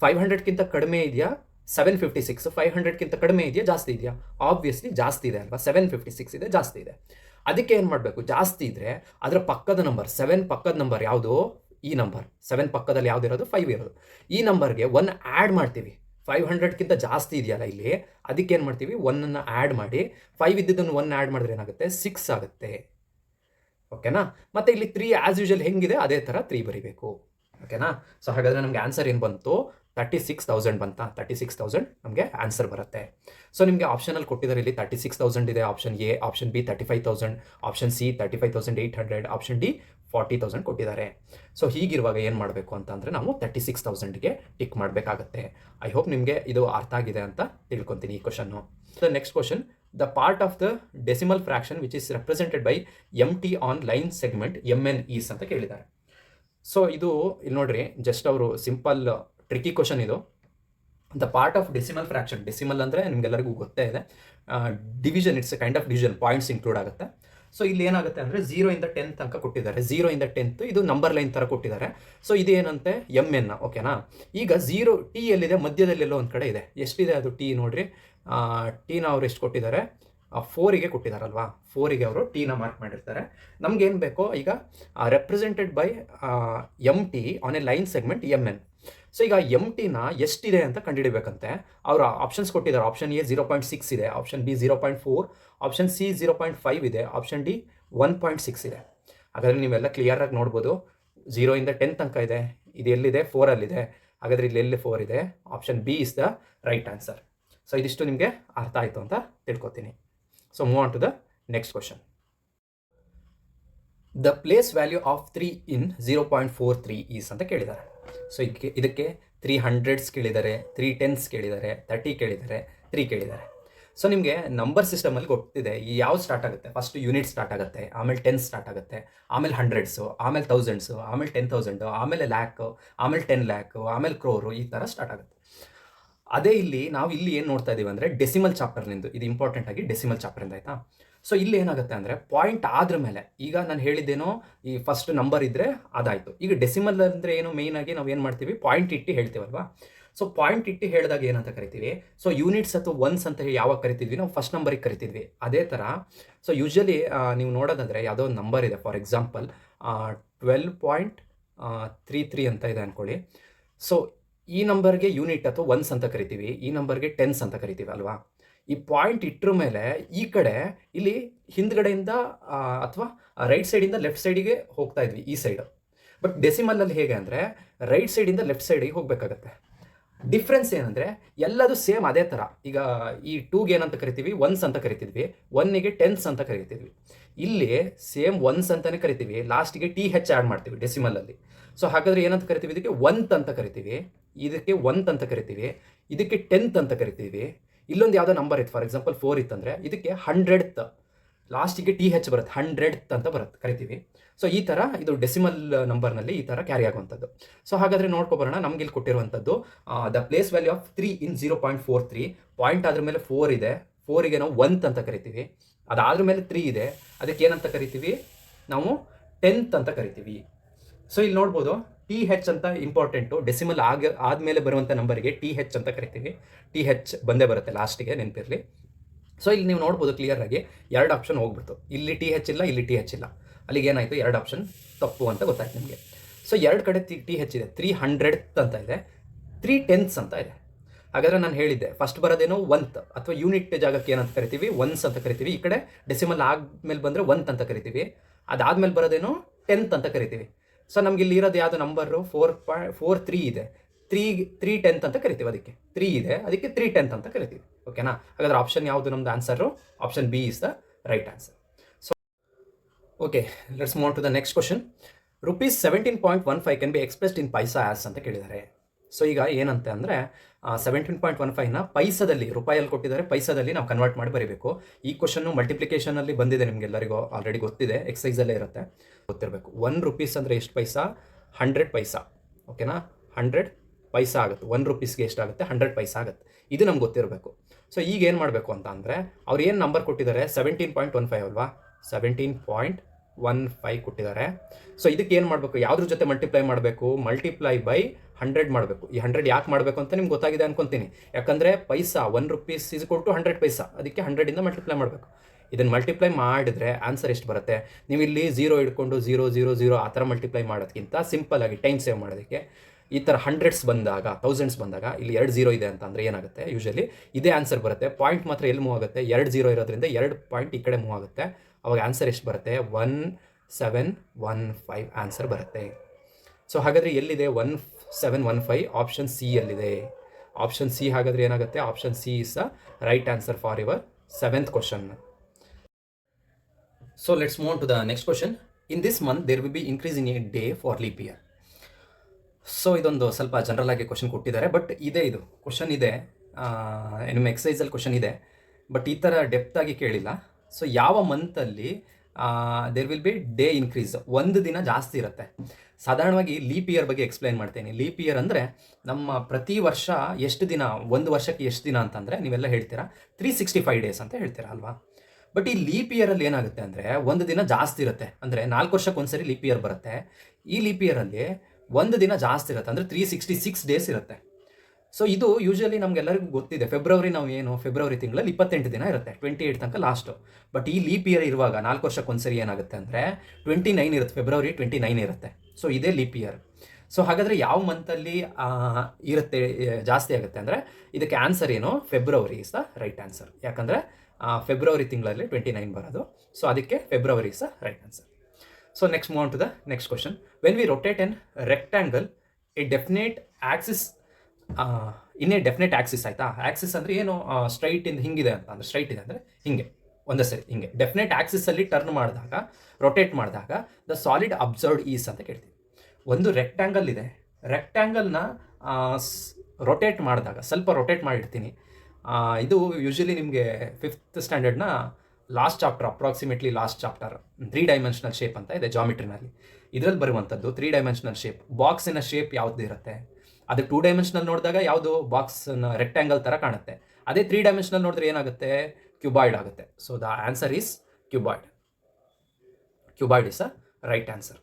500ಕ್ಕಿಂತ ಕಡಿಮೆ ಇದೆಯಾ 756, 500ಕ್ಕಿಂತ ಕಡಿಮೆ ಇದೆಯಾ ಜಾಸ್ತಿ ಇದೆಯಾ? ಆಬ್ವಿಯಸ್ಲಿ ಜಾಸ್ತಿ ಇದೆ ಅಲ್ವಾ? 756 ಇದೆ, ಜಾಸ್ತಿ ಇದೆ. ಅದಕ್ಕೆ ಏನು ಮಾಡಬೇಕು? ಜಾಸ್ತಿ ಇದ್ದರೆ ಅದರ ಪಕ್ಕದ ನಂಬರ್ 7 ಪಕ್ಕದ ನಂಬರ್ ಯಾವುದು? ಈ ನಂಬರ್ 7 ಪಕ್ಕದಲ್ಲಿ ಯಾವ್ದು ಇರೋದು? 5 ಇರೋದು. ಈ ನಂಬರ್ಗೆ 1 ಆ್ಯಡ್ ಮಾಡ್ತೀವಿ. 500ಕ್ಕಿಂತ ಜಾಸ್ತಿ ಇದೆಯಲ್ಲ ಇಲ್ಲಿ, ಅದಕ್ಕೆ ಏನು ಮಾಡ್ತೀವಿ? 1ಅನ್ನು ಆ್ಯಡ್ ಮಾಡಿ, 5 ಇದ್ದಿದ್ದನ್ನು 1 ಆ್ಯಡ್ ಮಾಡಿದ್ರೆ ಏನಾಗುತ್ತೆ? 6 ಆಗುತ್ತೆ. ಓಕೆನಾ? ಮತ್ತು ಇಲ್ಲಿ 3 ಆ್ಯಸ್ ಯೂಶಲ್ ಹೆಂಗಿದೆ ಅದೇ ಥರ 3 ಬರೀಬೇಕು. ಓಕೆನಾ? ಸೊ ಹಾಗಾದರೆ ನಮಗೆ ಆನ್ಸರ್ ಏನು ಬಂತು? 36,000 ಬಂತಾ? 36,000 ನಮಗೆ ಆನ್ಸರ್ ಬರುತ್ತೆ. ಸೊ ನಿಮಗೆ ಆಪ್ಷನಲ್ಲಿ ಕೊಟ್ಟಿದ್ದಾರೆ, ಇಲ್ಲಿ 36,000 ಇದೆ. Option A, option B 35,000, option C 35,800, option D 40,000 ಕೊಟ್ಟಿದ್ದಾರೆ. ಸೊ ಹೀಗಿರುವಾಗ ಏನು ಮಾಡಬೇಕು ಅಂತಂದರೆ ನಾವು 36,000ಗೆ ಟಿಕ್ ಮಾಡಬೇಕಾಗತ್ತೆ. ಐ ಹೋಪ್ ನಿಮಗೆ ಇದು ಅರ್ಥ ಆಗಿದೆ ಅಂತ ತಿಳ್ಕೊತೀನಿ ಈ question. The next question, the part of the decimal fraction which is represented by MT on line segment MN is ಅಂತ ಕೇಳಿದ್ದಾರೆ. ಸೊ ಇದು ಇಲ್ಲಿ ನೋಡ್ರಿ, ಜಸ್ಟ್ ಅವರು ಸಿಂಪಲ್ ಟ್ರಿಕ್ಕಿ ಕ್ವಶನ್ ಇದು. The part of decimal fraction, decimal ಅಂದರೆ ನಿಮಗೆಲ್ಲರಿಗೂ ಗೊತ್ತೇ ಇದೆ, division, it's A kind of division, points include ಆಗುತ್ತೆ. ಸೊ ಇಲ್ಲಿ ಏನಾಗುತ್ತೆ ಅಂದರೆ 0 ಇಂದ 10 ತನಕ ಕೊಟ್ಟಿದ್ದಾರೆ, 0 ಇಂದ 10 ಇದು ನಂಬರ್ ಲೈನ್ ಥರ ಕೊಟ್ಟಿದ್ದಾರೆ. ಸೊ ಇದೇನಂತೆ MN, ಓಕೆನಾ. ಈಗ 0 T ಎಲ್ಲಿದೆ, ಮಧ್ಯದಲ್ಲೆಲ್ಲೋ ಒಂದು ಕಡೆ ಇದೆ. ಎಷ್ಟಿದೆ ಅದು T ನೋಡ್ರಿ, Tನ ಅವ್ರು ಎಷ್ಟು ಕೊಟ್ಟಿದ್ದಾರೆ, 4ಗೆ ಕೊಟ್ಟಿದ್ದಾರಲ್ವಾ, 4ಗೆ ಅವರು Tನ ಮಾರ್ಕ್ ಮಾಡಿರ್ತಾರೆ. ನಮ್ಗೇನು ಬೇಕೋ ಈಗ represented by MT on A line segment MN. So ಈಗ MTನ ಎಷ್ಟಿದೆ ಅಂತ ಕಂಡುಹಿಡಿಬೇಕಂತೆ. ಅವರು ಆಪ್ಷನ್ಸ್ ಕೊಟ್ಟಿದ್ದಾರೆ. ಆಪ್ಷನ್ ಎ 0.6 ಇದೆ, ಆಪ್ಷನ್ ಬಿ 0.4, ಆಪ್ಷನ್ ಸಿ 0.5 ಇದೆ, ಆಪ್ಷನ್ ಡಿ 1.6 ಇದೆ. ಹಾಗಾದರೆ ನೀವೆಲ್ಲ ಕ್ಲಿಯರಾಗಿ ನೋಡ್ಬೋದು, 0ಇಂದ 10 ತನಕ ಇದೆ. ಇದು ಎಲ್ಲಿದೆ, 4ಅಲ್ಲಿದೆ. ಹಾಗಾದರೆ ಇಲ್ಲಿ ಎಲ್ಲಿ 4 ಇದೆ, option B is the right answer. So ಇದಿಷ್ಟು ನಿಮಗೆ ಅರ್ಥ ಆಯಿತು ಅಂತ ತಿಳ್ಕೊತೀನಿ. So move on to the next question. The place value of 3 in 0.43 is ಅಂತ ಕೇಳಿದ್ದಾರೆ. ಸೊ ಇದಕ್ಕೆ 300s ಕೇಳಿದ್ದಾರೆ, 310s ಕೇಳಿದ್ದಾರೆ, 30 ಕೇಳಿದ್ದಾರೆ, 3 ಕೇಳಿದ್ದಾರೆ. ಸೊ ನಿಮಗೆ ನಂಬರ್ ಸಿಸ್ಟಮಲ್ಲಿ ಗೊತ್ತಿದೆ ಯಾವ್ದು ಸ್ಟಾರ್ಟ್ ಆಗುತ್ತೆ. ಫಸ್ಟ್ ಯೂನಿಟ್ ಸ್ಟಾರ್ಟ್ ಆಗುತ್ತೆ, ಆಮೇಲೆ 10 ಸ್ಟಾರ್ಟ್ ಆಗುತ್ತೆ, ಆಮೇಲೆ 100s, ಆಮೇಲೆ 1000s, ಆಮೇಲೆ 10,000, ಆಮೇಲೆ ಲ್ಯಾಕ್, ಆಮೇಲೆ 10 lakh, ಆಮೇಲೆ ಕ್ರೋರು, ಈ ಥರ ಸ್ಟಾರ್ಟ್ ಆಗುತ್ತೆ. ಅದೇ ಇಲ್ಲಿ ನಾವು ಇಲ್ಲಿ ಏನು ನೋಡ್ತಾ ಇದ್ದೀವಿ ಅಂದರೆ ಡೆಸಿಮಲ್ ಚಾಪ್ಟರ್ನಿಂದು. ಇದು ಇಂಪಾರ್ಟೆಂಟ್ ಆಗಿ ಡೆಸಿಮಲ್ ಚಾಪ್ಟರಿಂದ, ಆಯಿತಾ. ಸೊ ಇಲ್ಲಿ ಏನಾಗುತ್ತೆ ಅಂದರೆ ಪಾಯಿಂಟ್ ಆದ್ರ ಮೇಲೆ, ಈಗ ನಾನು ಹೇಳಿದ್ದೇನೋ ಈ ಫಸ್ಟ್ ನಂಬರ್ ಇದ್ದರೆ ಅದಾಯಿತು. ಈಗ ಡೆಸಿಮಲ್ ಅಂದರೆ ಏನು, ಮೇಯ್ನಾಗಿ ನಾವು ಏನು ಮಾಡ್ತೀವಿ, ಪಾಯಿಂಟ್ ಇಟ್ಟು ಹೇಳ್ತೀವಲ್ವಾ. ಸೊ ಪಾಯಿಂಟ್ ಇಟ್ಟು ಹೇಳಿದಾಗ ಏನಂತ ಕರಿತೀವಿ, ಸೊ ಯೂನಿಟ್ಸ್ ಅಥವಾ ಒನ್ಸ್ ಅಂತ ಹೇಳಿ ಯಾವಾಗ ಕರಿತಿದ್ವಿ, ನಾವು ಫಸ್ಟ್ ನಂಬರಿಗೆ ಕರಿತಿದ್ವಿ. ಅದೇ ಥರ ಸೊ ಯೂಶ್ವಲಿ ನೀವು ನೋಡೋದಾದರೆ ಯಾವುದೋ ಒಂದು ನಂಬರ್ ಇದೆ, ಫಾರ್ ಎಕ್ಸಾಂಪಲ್ 12.33 ಅಂತ ಇದೆ ಅಂದ್ಕೊಳ್ಳಿ. ಸೊ ಈ ನಂಬರ್ಗೆ ಯೂನಿಟ್ ಅಥವಾ ಒನ್ಸ್ ಅಂತ ಕರಿತೀವಿ, ಈ ನಂಬರ್ಗೆ 10s ಅಂತ ಕರಿತೀವಿ ಅಲ್ವಾ. ಈ ಪಾಯಿಂಟ್ ಇಟ್ಟರ ಮೇಲೆ ಈ ಕಡೆ ಇಲ್ಲಿ ಹಿಂದ್ಗಡೆಯಿಂದ ಅಥವಾ ರೈಟ್ ಸೈಡಿಂದ ಲೆಫ್ಟ್ ಸೈಡಿಗೆ ಹೋಗ್ತಾ ಇದ್ವಿ, ಈ ಸೈಡ್. ಬಟ್ ಡೆಸಿಮಲಲ್ಲಿ ಹೇಗೆ ಅಂದರೆ ರೈಟ್ ಸೈಡಿಂದ ಲೆಫ್ಟ್ ಸೈಡಿಗೆ ಹೋಗಬೇಕಾಗತ್ತೆ. ಡಿಫ್ರೆನ್ಸ್ ಏನಂದರೆ ಎಲ್ಲದು ಸೇಮ್ ಅದೇ ಥರ. ಈಗ ಈ 2ಗೆ ಏನಂತ ಕರಿತೀವಿ, ಒನ್ಸ್ ಅಂತ ಕರಿತಿದ್ವಿ, 1ಗೆ 10s ಅಂತ ಕರಿತಿದ್ವಿ. ಇಲ್ಲಿ ಸೇಮ್ ಒನ್ಸ್ ಅಂತಲೇ ಕರಿತೀವಿ, ಲಾಸ್ಟಿಗೆ TH ಆ್ಯಡ್ ಮಾಡ್ತೀವಿ ಡೆಸಿಮಲಲ್ಲಿ. ಸೊ ಹಾಗಾದರೆ ಏನಂತ ಕರಿತೀವಿ, ಇದಕ್ಕೆ 1th ಅಂತ ಕರಿತೀವಿ, ಇದಕ್ಕೆ 1th ಅಂತ ಕರಿತೀವಿ, ಇದಕ್ಕೆ 10th ಅಂತ ಕರಿತೀವಿ. ಇಲ್ಲೊಂದು ಯಾವುದೋ ನಂಬರ್ ಇತ್ತು, ಫಾರ್ ಎಕ್ಸಾಂಪಲ್ 4 ಇತ್ತಂದರೆ ಇದಕ್ಕೆ 100th, ಲಾಸ್ಟಿಗೆ TH ಬರುತ್ತೆ, 100th ಅಂತ ಬರುತ್ತೆ ಕರಿತೀವಿ. ಸೊ ಈ ಥರ ಇದು ಡೆಸಿಮಲ್ ನಂಬರ್ನಲ್ಲಿ ಈ ಥರ ಕ್ಯಾರಿ ಆಗುವಂಥದ್ದು. ಸೊ ಹಾಗಾದರೆ ನೋಡ್ಕೊಬರೋಣ, ನಮ್ಗೆ ಇಲ್ಲಿ ಕೊಟ್ಟಿರುವಂಥದ್ದು the place value of 3 in 0.43. Point ಆದ್ರ ಮೇಲೆ 4 ಇದೆ, 4ಗೆ ನಾವು 1th ಅಂತ ಕರಿತೀವಿ. ಅದಾದ್ರ ಮೇಲೆ 3 ಇದೆ, ಅದಕ್ಕೆ ಏನಂತ ಕರಿತೀವಿ ನಾವು, 10th ಅಂತ ಕರಿತೀವಿ. ಸೊ ಇಲ್ಲಿ ನೋಡ್ಬೋದು TH ಅಂತ ಇಂಪಾರ್ಟೆಂಟು. ಡೆಸಿಮಲ್ ಆದಮೇಲೆ ಬರುವಂಥ ನಂಬರಿಗೆ TH ಅಂತ ಕರಿತೀವಿ. TH ಬಂದೇ ಬರುತ್ತೆ ಲಾಸ್ಟಿಗೆ, ನೆನಪಿರಲಿ. ಸೊ ಇಲ್ಲಿ ನೀವು ನೋಡ್ಬೋದು ಕ್ಲಿಯರಾಗಿ 2 ಆಪ್ಷನ್ ಹೋಗ್ಬಿಡ್ತು. ಇಲ್ಲಿ TH ಇಲ್ಲ, ಇಲ್ಲಿ TH ಇಲ್ಲ. ಅಲ್ಲಿಗೆ ಏನಾಯಿತು, 2 ಆಪ್ಷನ್ ತಪ್ಪು ಅಂತ ಗೊತ್ತಾಯ್ತು ನಿಮಗೆ. ಸೊ 2 ಕಡೆ TH ಇದೆ, 300th ಅಂತ ಇದೆ, 310s ಅಂತ ಇದೆ. ಹಾಗಾದರೆ ನಾನು ಹೇಳಿದ್ದೆ ಫಸ್ಟ್ ಬರೋದೇನೋ 1th ಅಥವಾ ಯೂನಿಟ್ ಜಾಗಕ್ಕೆ ಏನಂತ ಕರಿತೀವಿ, ಒನ್ಸ್ ಅಂತ ಕರಿತೀವಿ. ಈ ಕಡೆ ಡೆಸಿಮಲ್ ಆದ್ಮೇಲೆ ಬಂದರೆ 1th ಅಂತ ಕರಿತೀವಿ. ಅದಾದಮೇಲೆ ಬರೋದೇನೋ 10th ಅಂತ ಕರಿತೀವಿ. ಸೊ ನಮ್ಗೆ ಇಲ್ಲಿ ಇರೋದು ಯಾವುದು ನಂಬರು, 4.43 ಇದೆ, 310th ಅಂತ ಕರಿತೀವಿ. ಅದಕ್ಕೆ 3 ಇದೆ, ಅದಕ್ಕೆ 310th ಅಂತ ಕರಿತೀವಿ. ಓಕೆನಾ. ಹಾಗಾದ್ರೆ ಆಪ್ಷನ್ ಯಾವುದು ನಮ್ದು answer, option B is the right answer. So okay, let's move to the next question. Rupees 17.15 can be expressed in paisa as ಅಂತ ಕೇಳಿದ್ದಾರೆ. ಸೊ ಈಗ ಏನಂತೆ ಅಂದರೆ 17.15ನ ಪೈಸದಲ್ಲಿ, ರೂಪಾಯಲ್ಲಿ ಕೊಟ್ಟಿದ್ದಾರೆ, ಪೈಸದಲ್ಲಿ ನಾವು ಕನ್ವರ್ಟ್ ಮಾಡಿ ಬರೀಬೇಕು. ಈ ಕ್ವಶನ್ನು ಮಲ್ಟಿಪ್ಲಿಕೇಶನಲ್ಲಿ ಬಂದಿದೆ, ನಿಮಗೆಲ್ಲರಿಗೂ ಆಲ್ರೆಡಿ ಗೊತ್ತಿದೆ, ಎಕ್ಸೈಸಲ್ಲೇ ಇರುತ್ತೆ, ಗೊತ್ತಿರಬೇಕು. 1 ರೂಪೀಸ್ ಅಂದರೆ ಎಷ್ಟು ಪೈಸಾ, 100 ಪೈಸಾ. ಓಕೆನಾ, 100 ಪೈಸಾ ಆಗುತ್ತೆ. 1 ರೂಪೀಸ್ಗೆ ಎಷ್ಟಾಗುತ್ತೆ, 100 ಪೈಸಾ ಆಗುತ್ತೆ. ಇದು ನಮ್ಗೆ ಗೊತ್ತಿರಬೇಕು. ಸೊ ಈಗ ಏನು ಮಾಡಬೇಕು ಅಂತ ಅಂದರೆ, ಅವ್ರು ಏನು ನಂಬರ್ ಕೊಟ್ಟಿದ್ದಾರೆ, 17.15 ಅಲ್ವಾ, 17.15 ಕೊಟ್ಟಿದ್ದಾರೆ. ಸೊ ಇದಕ್ಕೆ ಏನು ಮಾಡಬೇಕು, ಯಾವುದ್ರ ಜೊತೆ ಮಲ್ಟಿಪ್ಲೈ ಮಾಡಬೇಕು, ಮಲ್ಟಿಪ್ಲೈ ಬೈ 100 ಮಾಡಬೇಕು. ಈ 100 ಯಾಕೆ ಮಾಡಬೇಕು ಅಂತ ನಿಮ್ಗೆ ಗೊತ್ತಾಗಿದೆ ಅನ್ಕೊತೀನಿ. ಯಾಕಂದರೆ ಪೈಸಾ 1 ರೂಪೀಸ್ ಈಸ್ ಈಕ್ವಲ್ ಟು 100 ಪೈಸಾ, ಅದಕ್ಕೆ 100ಇಂದ ಮಲ್ಟಿಪ್ಲೈ ಮಾಡಬೇಕು. ಇದನ್ನು ಮಲ್ಟಿಪ್ಲೈ ಮಾಡಿದ್ರೆ ಆನ್ಸರ್ ಎಷ್ಟು ಬರುತ್ತೆ, ನೀವು ಇಲ್ಲಿ 0 ಹಿಡ್ಕೊಂಡು 0 0 0 ಆ ಥರ ಮಲ್ಟಿಪ್ಲೈ ಮಾಡೋದಕ್ಕಿಂತ ಸಿಂಪಲ್ ಆಗಿ ಟೈಮ್ ಸೇವ್ ಮಾಡೋದಕ್ಕೆ ಈ ಥರ 100s ಬಂದಾಗ, 1000s ಬಂದಾಗ ಇಲ್ಲಿ 2 0 ಇದೆ ಅಂತ ಅಂದರೆ ಏನಾಗುತ್ತೆ, ಯೂಶಲಿ ಇದೇ ಆನ್ಸರ್ ಬರುತ್ತೆ. ಪಾಯಿಂಟ್ ಮಾತ್ರ ಎಲ್ಲಿ ಮೂವ್ ಆಗುತ್ತೆ, 2 0 ಇರೋದ್ರಿಂದ 2 ಪಾಯಿಂಟ್ ಈ ಕಡೆ ಮೂವ್ ಆಗುತ್ತೆ. ಅವಾಗ ಆನ್ಸರ್ ಎಷ್ಟು ಬರುತ್ತೆ, 1715 ಆನ್ಸರ್ ಬರುತ್ತೆ. ಸೊ ಹಾಗಾದರೆ ಎಲ್ಲಿದೆ 1715, ಆಪ್ಷನ್ ಸಿ ಯಲ್ಲಿದೆ. ಆಪ್ಷನ್ ಸಿ ಹಾಗಾದರೆ ಏನಾಗುತ್ತೆ, option C is a right answer for your 7th question. So let's move to the next question. In this month there will be increase in a day for leap year. So ಇದೊಂದು ಸ್ವಲ್ಪ ಜನರಲ್ ಆಗಿ ಕ್ವಶನ್ ಕೊಟ್ಟಿದ್ದಾರೆ, ಬಟ್ ಇದೆ, ಇದು ಕ್ವಶನ್ ಇದೆ, ನಿಮ್ಮ ಎಕ್ಸೈಸಲ್ಲಿ ಕ್ವಶನ್ ಇದೆ, ಬಟ್ ಈ ಥರ ಡೆಪ್ತ್ ಆಗಿ ಕೇಳಿಲ್ಲ. ಸೊ ಯಾವ ಮಂತಲ್ಲಿ there will be day increase, ಒಂದು ದಿನ ಜಾಸ್ತಿ ಇರುತ್ತೆ. ಸಾಧಾರಣವಾಗಿ ಲೀಪ್ ಇಯರ್ ಬಗ್ಗೆ ಎಕ್ಸ್ಪ್ಲೈನ್ ಮಾಡ್ತೀನಿ. ಲೀಪ್ ಇಯರ್ ಅಂದರೆ ನಮ್ಮ ಪ್ರತಿ ವರ್ಷ ಎಷ್ಟು ದಿನ, ಒಂದು ವರ್ಷಕ್ಕೆ ಎಷ್ಟು ದಿನ ಅಂತಂದರೆ ನೀವೆಲ್ಲ ಹೇಳ್ತೀರಾ 365 ಡೇಸ್ ಅಂತ ಹೇಳ್ತೀರಾ ಅಲ್ವಾ. ಬಟ್ ಈ ಲೀಪ್ ಇಯರಲ್ಲಿ ಏನಾಗುತ್ತೆ ಅಂದರೆ ಒಂದು ದಿನ ಜಾಸ್ತಿ ಇರುತ್ತೆ, ಅಂದರೆ 4 ವರ್ಷಕ್ಕೊಂದ್ಸರಿ ಲೀಪ್ ಇಯರ್ ಬರುತ್ತೆ. ಈ ಲೀಪ್ ಇಯರಲ್ಲಿ ಒಂದು ದಿನ ಜಾಸ್ತಿ ಇರುತ್ತೆ, ಅಂದರೆ 366 ಡೇಸ್ ಇರುತ್ತೆ. ಸೊ ಇದು ಯೂಶಲಿ ನಮಗೆಲ್ಲರಿಗೂ ಗೊತ್ತಿದೆ. ಫೆಬ್ರವರಿ ತಿಂಗಳಲ್ಲಿ 28 ದಿನ ಇರುತ್ತೆ, 28 ತನಕ ಲಾಸ್ಟು. ಬಟ್ ಈ ಲೀಪ್ ಇಯರ್ ಇರುವಾಗ 4 ವರ್ಷಕ್ಕೊಂದ್ಸರಿ ಏನಾಗುತ್ತೆ ಅಂದರೆ 29 ಇರುತ್ತೆ, ಫೆಬ್ರವರಿ 29 ಇರುತ್ತೆ. ಸೊ ಇದೇ ಲೀಪ್ ಇಯರ್. ಸೊ ಹಾಗಾದರೆ ಯಾವ ಮಂತಲ್ಲಿ ಇರುತ್ತೆ ಜಾಸ್ತಿ ಆಗುತ್ತೆ ಅಂದರೆ ಇದಕ್ಕೆ ಆನ್ಸರ್ ಏನು? February is the right answer. ಯಾಕಂದರೆ ಫೆಬ್ರವರಿ ತಿಂಗಳಲ್ಲಿ 29 ಬರೋದು. ಸೊ ಅದಕ್ಕೆ February is the right answer. So next move on to the next question. When we rotate an rectangle a definite axis in a definite axis, ಆಯಿತಾ? ಆಕ್ಸಿಸ್ ಅಂದರೆ ಏನು? ಸ್ಟ್ರೈಟ್ ಇಂದ ಹಿಂಗಿದೆ ಅಂತ, ಅಂದರೆ ಸ್ಟ್ರೈಟ್ ಇದೆ ಅಂದರೆ ಹಿಂಗೆ ಒಂದೇ ಸರಿ ಹಿಂಗೆ ಡೆಫಿನೆಟ್ ಆಕ್ಸಿಸಲ್ಲಿ ಟರ್ನ್ ಮಾಡಿದಾಗ, ರೊಟೇಟ್ ಮಾಡಿದಾಗ ದ ಸಾಲಿಡ್ ಅಬ್ಸರ್ವ್ಡ್ ಈಸ್ ಅಂತ ಕೇಳ್ತೀವಿ. ಒಂದು ರೆಕ್ಟ್ಯಾಂಗಲ್ ಇದೆ, ರೆಕ್ಟ್ಯಾಂಗಲ್ನ ರೊಟೇಟ್ ಮಾಡಿದಾಗ, ಸ್ವಲ್ಪ ರೊಟೇಟ್ ಮಾಡಿರ್ತೀನಿ. ಇದು ಯೂಶಲಿ ನಿಮಗೆ 5th ಸ್ಟ್ಯಾಂಡರ್ಡ್ನ last chapter, approximately last chapter, 3 dimensional shape ಅಂತ ಇದೆ ಜಾಮಿಟ್ರಿನಲ್ಲಿ. ಇದರಲ್ಲಿ ಬರುವಂಥದ್ದು 3 ಡೈಮೆನ್ಷನಲ್ ಶೇಪ್. ಬಾಕ್ಸಿನ ಶೇಪ್ ಯಾವ್ದು ಇರುತ್ತೆ, ಅದು 2 ಡೈಮೆನ್ಷನಲ್ ನೋಡಿದಾಗ ಯಾವುದು ಬಾಕ್ಸ್ನ ರೆಕ್ಟ್ಯಾಂಗಲ್ ಥರ ಕಾಣುತ್ತೆ. ಅದೇ 3 ಡೈಮೆನ್ಷನಲ್ ನೋಡಿದ್ರೆ ಏನಾಗುತ್ತೆ? ಕ್ಯೂಬಾಯ್ಡ್ ಆಗುತ್ತೆ. So the answer is cuboid. Cuboid is a right answer.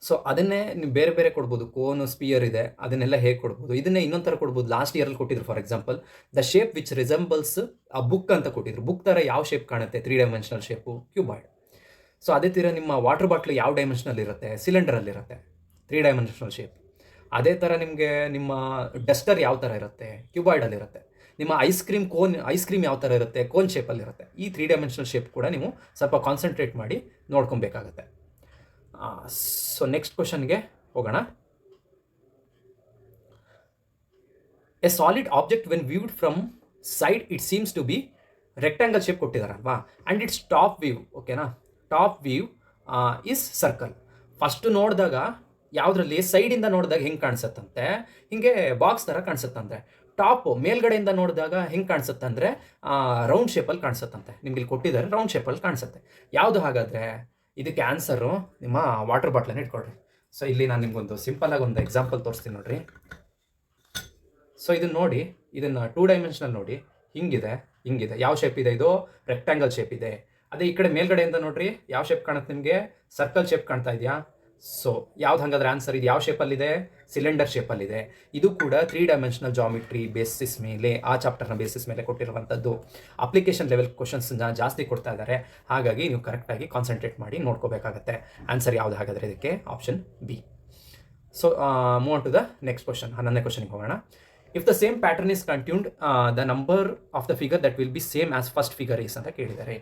So ಅದನ್ನೇ ನೀವು ಬೇರೆ ಬೇರೆ ಕೊಡ್ಬೋದು. ಕೋನು, ಸ್ಪಿಯರ್ ಇದೆ, ಅದನ್ನೆಲ್ಲ ಹೇಗೆ ಕೊಡ್ಬೋದು? ಇದನ್ನೇ ಇನ್ನೊಂದು ಥರ ಕೊಡ್ಬೋದು. ಲಾಸ್ಟ್ ಇಯರಲ್ಲಿ ಕೊಟ್ಟಿದ್ರು. For example the shape which resembles a book ಅಂತ ಕೊಟ್ಟಿದ್ರು. ಬುಕ್ ಥರ ಯಾವ ಶೇಪ್ ಕಾಣುತ್ತೆ? 3 ಡೈಮೆನ್ಷನಲ್ ಶೇಪು, ಕ್ಯೂಬಾಯ್ಡ್. ಸೊ ಅದೇ ಥರ ನಿಮ್ಮ ವಾಟರ್ ಬಾಟ್ಲು ಯಾವ ಡೈಮೆನ್ಷನಲ್ ಇರುತ್ತೆ? ಸಿಲಿಂಡರಲ್ಲಿರುತ್ತೆ, 3 ಡೈಮೆನ್ಷನಲ್ ಶೇಪ್. ಅದೇ ಥರ ನಿಮಗೆ ನಿಮ್ಮ ಡಸ್ಟರ್ ಯಾವ ಥರ ಇರುತ್ತೆ? ಕ್ಯೂಬಾಯ್ಡಲ್ಲಿರುತ್ತೆ. ನಿಮ್ಮ ಐಸ್ ಕ್ರೀಮ್ ಯಾವ ಥರ ಇರುತ್ತೆ? ಕೋನ್ ಶೇಪಲ್ಲಿರುತ್ತೆ. ಈ 3 ಡೈಮೆನ್ಷನಲ್ ಶೇಪ್ ಕೂಡ ನೀವು ಸ್ವಲ್ಪ ಕಾನ್ಸಂಟ್ರೇಟ್ ಮಾಡಿ ನೋಡ್ಕೊಬೇಕಾಗತ್ತೆ. ಸೊ ನೆಕ್ಸ್ಟ್ ಕ್ವಶನ್ಗೆ ಹೋಗೋಣ. A solid object when viewed from side it seems to be rectangle shape ಕೊಟ್ಟಿದ್ದಾರಲ್ವಾ, ಆ್ಯಂಡ್ ಇಟ್ಸ್ ಟಾಪ್ ವ್ಯೂ, ಓಕೆನಾ? Top view is circle. First ನೋಡಿದಾಗ ಯಾವುದ್ರಲ್ಲಿ ಸೈಡಿಂದ ನೋಡಿದಾಗ ಹೆಂಗೆ ಕಾಣಿಸುತ್ತಂತೆ? ಹಿಂಗೆ ಬಾಕ್ಸ್ ಥರ ಕಾಣಿಸುತ್ತಂತೆ. ಟಾಪು ಮೇಲ್ಗಡೆಯಿಂದ ನೋಡಿದಾಗ ಹೆಂಗೆ ಕಾಣಿಸುತ್ತಂದರೆ ರೌಂಡ್ ಶೇಪಲ್ಲಿ ಕಾಣಿಸುತ್ತಂತೆ. ನಿಮ್ಗೆ ಇಲ್ಲಿ ಕೊಟ್ಟಿದ್ದಾರೆ, ರೌಂಡ್ ಶೇಪಲ್ಲಿ ಕಾಣಿಸುತ್ತೆ. ಯಾವುದು ಹಾಗಾದರೆ? ಇದಕ್ಕೆ ಆನ್ಸರು ನಿಮ್ಮ ವಾಟರ್ ಬಾಟ್ಲನ್ನು ಇಟ್ಕೊಳ್ರಿ. ಸೊ ಇಲ್ಲಿ ನಾನು ನಿಮ್ಗೊಂದು ಸಿಂಪಲಾಗಿ ಒಂದು ಎಕ್ಸಾಂಪಲ್ ತೋರಿಸ್ತೀನಿ ನೋಡಿರಿ. ಸೊ ಇದನ್ನು ನೋಡಿ, ಇದನ್ನು 2 ಡೈಮೆನ್ಷನಲ್ ನೋಡಿ, ಹಿಂಗಿದೆ. ಯಾವ ಶೇಪ್ ಇದೆ? ಇದು ರೆಕ್ಟ್ಯಾಂಗಲ್ ಶೇಪ್ ಇದೆ. ಅದೇ ಈ ಕಡೆ ಮೇಲ್ಗಡೆಯಿಂದ ನೋಡ್ರಿ, ಯಾವ ಶೇಪ್ ಕಾಣುತ್ತೆ ನಿಮಗೆ? ಸರ್ಕಲ್ ಶೇಪ್ ಕಾಣ್ತಾ ಇದೆಯಾ? ಸೊ ಯಾವ್ದು ಹಾಗಾದ್ರೆ ಆನ್ಸರ್? ಇದು ಯಾವ ಶೇಪಲ್ಲಿದೆ? ಸಿಲಿಂಡರ್ ಶೇಪಲ್ಲಿದೆ. ಇದು ಕೂಡ 3 ಡೈಮೆನ್ಷನಲ್ ಜಾಮಿಟ್ರಿ ಬೇಸಿಸ್ ಮೇಲೆ, ಆ ಚಾಪ್ಟರ್ನ ಬೇಸಿಸ್ ಮೇಲೆ ಕೊಟ್ಟಿರುವಂಥದ್ದು. ಅಪ್ಲಿಕೇಶನ್ ಲೆವೆಲ್ ಕ್ವಶನ್ಸ್ನ ಜಾಸ್ತಿ ಕೊಡ್ತಾ ಇದ್ದಾರೆ. ಹಾಗಾಗಿ ನೀವು ಕರೆಕ್ಟಾಗಿ ಕಾನ್ಸಂಟ್ರೇಟ್ ಮಾಡಿ ನೋಡ್ಕೋಬೇಕಾಗತ್ತೆ. ಆನ್ಸರ್ ಯಾವುದು ಹಾಗಾದರೆ ಇದಕ್ಕೆ? Option B. So move on to the next question. 11ನೇ ಕ್ವಶನ್ಗೆ ಹೋಗೋಣ. If the same pattern is continued, the number of the figure that will be same as first figure is ಅಂತ ಕೇಳಿದ್ದಾರೆ.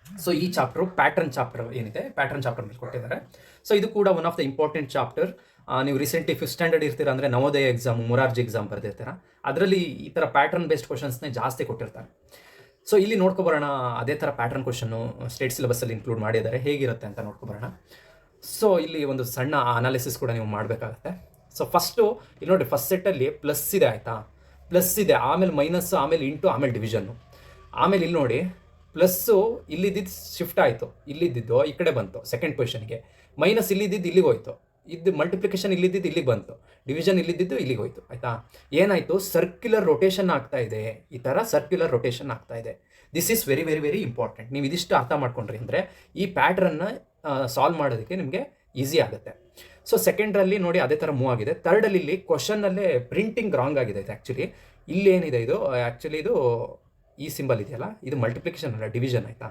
ಸೊ ಈ ಚಾಪ್ಟರ್ ಪ್ಯಾಟರ್ನ್ ಚಾಪ್ಟರ್ ಏನಿದೆ, ಪ್ಯಾಟರ್ನ್ ಚಾಪ್ಟರ್ ಮೇಲೆ ಕೊಟ್ಟಿದ್ದಾರೆ. ಸೊ ಇದು ಕೂಡ one of the important chapter. ನೀವು ರೀಸೆಂಟ್ಲಿ 5th ಸ್ಟ್ಯಾಂಡರ್ಡ್ ಇರ್ತೀರ ಅಂದರೆ ನವೋದಯ ಎಕ್ಸಾಮ್, ಮೊರಾರ್ಜಿ ಎಕ್ಸಾಮ್ ಬರೆದಿರ್ತೀರ. ಅದರಲ್ಲಿ ಈ ಥರ ಪ್ಯಾಟರ್ನ್ ಬೇಸ್ಡ್ ಕ್ವಶನ್ಸ್ನೇ ಜಾಸ್ತಿ ಕೊಟ್ಟಿರ್ತಾರೆ. ಸೊ ಇಲ್ಲಿ ನೋಡ್ಕೊಬರೋಣ, ಅದೇ ಥರ ಪ್ಯಾಟರ್ನ್ ಕ್ವಶನ್ನು ಸ್ಟೇಟ್ ಸಿಲೆಬಸ್ಸಲ್ಲಿ ಇನ್ಕ್ಲೂಡ್ ಮಾಡಿದ್ದಾರೆ. ಹೇಗಿರುತ್ತೆ ಅಂತ ನೋಡ್ಕೊಬರೋಣ. ಸೊ ಇಲ್ಲಿ ಒಂದು ಸಣ್ಣ ಅನಾಲಿಸಿಸ್ ಕೂಡ ನೀವು ಮಾಡಬೇಕಾಗತ್ತೆ. ಸೊ ಫಸ್ಟು ಇಲ್ಲಿ ನೋಡಿ, ಫಸ್ಟ್ ಸೆಟ್ಟಲ್ಲಿ ಪ್ಲಸ್ ಇದೆ, ಆಯಿತಾ? ಪ್ಲಸ್ ಇದೆ, ಆಮೇಲೆ ಮೈನಸ್ಸು, ಆಮೇಲೆ ಇಂಟು, ಆಮೇಲೆ ಡಿವಿಷನ್ನು. ಆಮೇಲೆ ಇಲ್ಲಿ ನೋಡಿ, ಪ್ಲಸ್ಸು ಇಲ್ಲಿದ್ದು ಶಿಫ್ಟ್ ಆಯಿತು, ಇಲ್ಲಿದ್ದು ಈ ಕಡೆ ಬಂತು ಸೆಕೆಂಡ್ ಪೊಸಿಷನ್ಗೆ. ಮೈನಸ್ ಇಲ್ಲಿದ್ದು ಇಲ್ಲಿಗೆ ಹೋಯ್ತು, ಇದು ಮಲ್ಟಿಪ್ಲಿಕೇಶನ್ ಇಲ್ಲಿದ್ದು ಇಲ್ಲಿಗೆ ಬಂತು, ಡಿವಿಷನ್ ಇಲ್ಲಿದ್ದು ಇಲ್ಲಿಗೆ ಹೋಯ್ತು, ಆಯಿತಾ? ಏನಾಯಿತು? ಸರ್ಕ್ಯುಲರ್ ರೊಟೇಷನ್ ಆಗ್ತಾ ಇದೆ. ಈ ಥರ ಸರ್ಕ್ಯುಲರ್ ರೊಟೇಷನ್ ಆಗ್ತಾ ಇದೆ. This is very very very important. ನೀವು ಇದಿಷ್ಟು ಅರ್ಥ ಮಾಡ್ಕೊಂಡ್ರಿ ಅಂದರೆ ಈ ಪ್ಯಾಟ್ರನ್ನ ಸಾಲ್ವ್ ಮಾಡೋದಕ್ಕೆ ನಿಮಗೆ ಈಸಿ ಆಗುತ್ತೆ. ಸೊ ಸೆಕೆಂಡ್ರಲ್ಲಿ ನೋಡಿ ಅದೇ ಥರ ಮೂವ್ ಆಗಿದೆ. ಥರ್ಡಲ್ಲಿ ಇಲ್ಲಿ ಕ್ವಶನ್ನಲ್ಲೇ ಪ್ರಿಂಟಿಂಗ್ ರಾಂಗ್ ಆಗಿದೆ. ಇದು ಆ್ಯಕ್ಚುಲಿ ಇಲ್ಲೇನಿದೆ, ಇದು ಆ್ಯಕ್ಚುಲಿ ಇದು ಈ ಸಿಂಬಲ್ ಇದೆಯಲ್ಲ, ಇದು ಮಲ್ಟಿಪ್ಲಿಕೇಶನ್ ಅಲ್ಲ, ಡಿವಿಷನ್, ಆಯಿತಾ?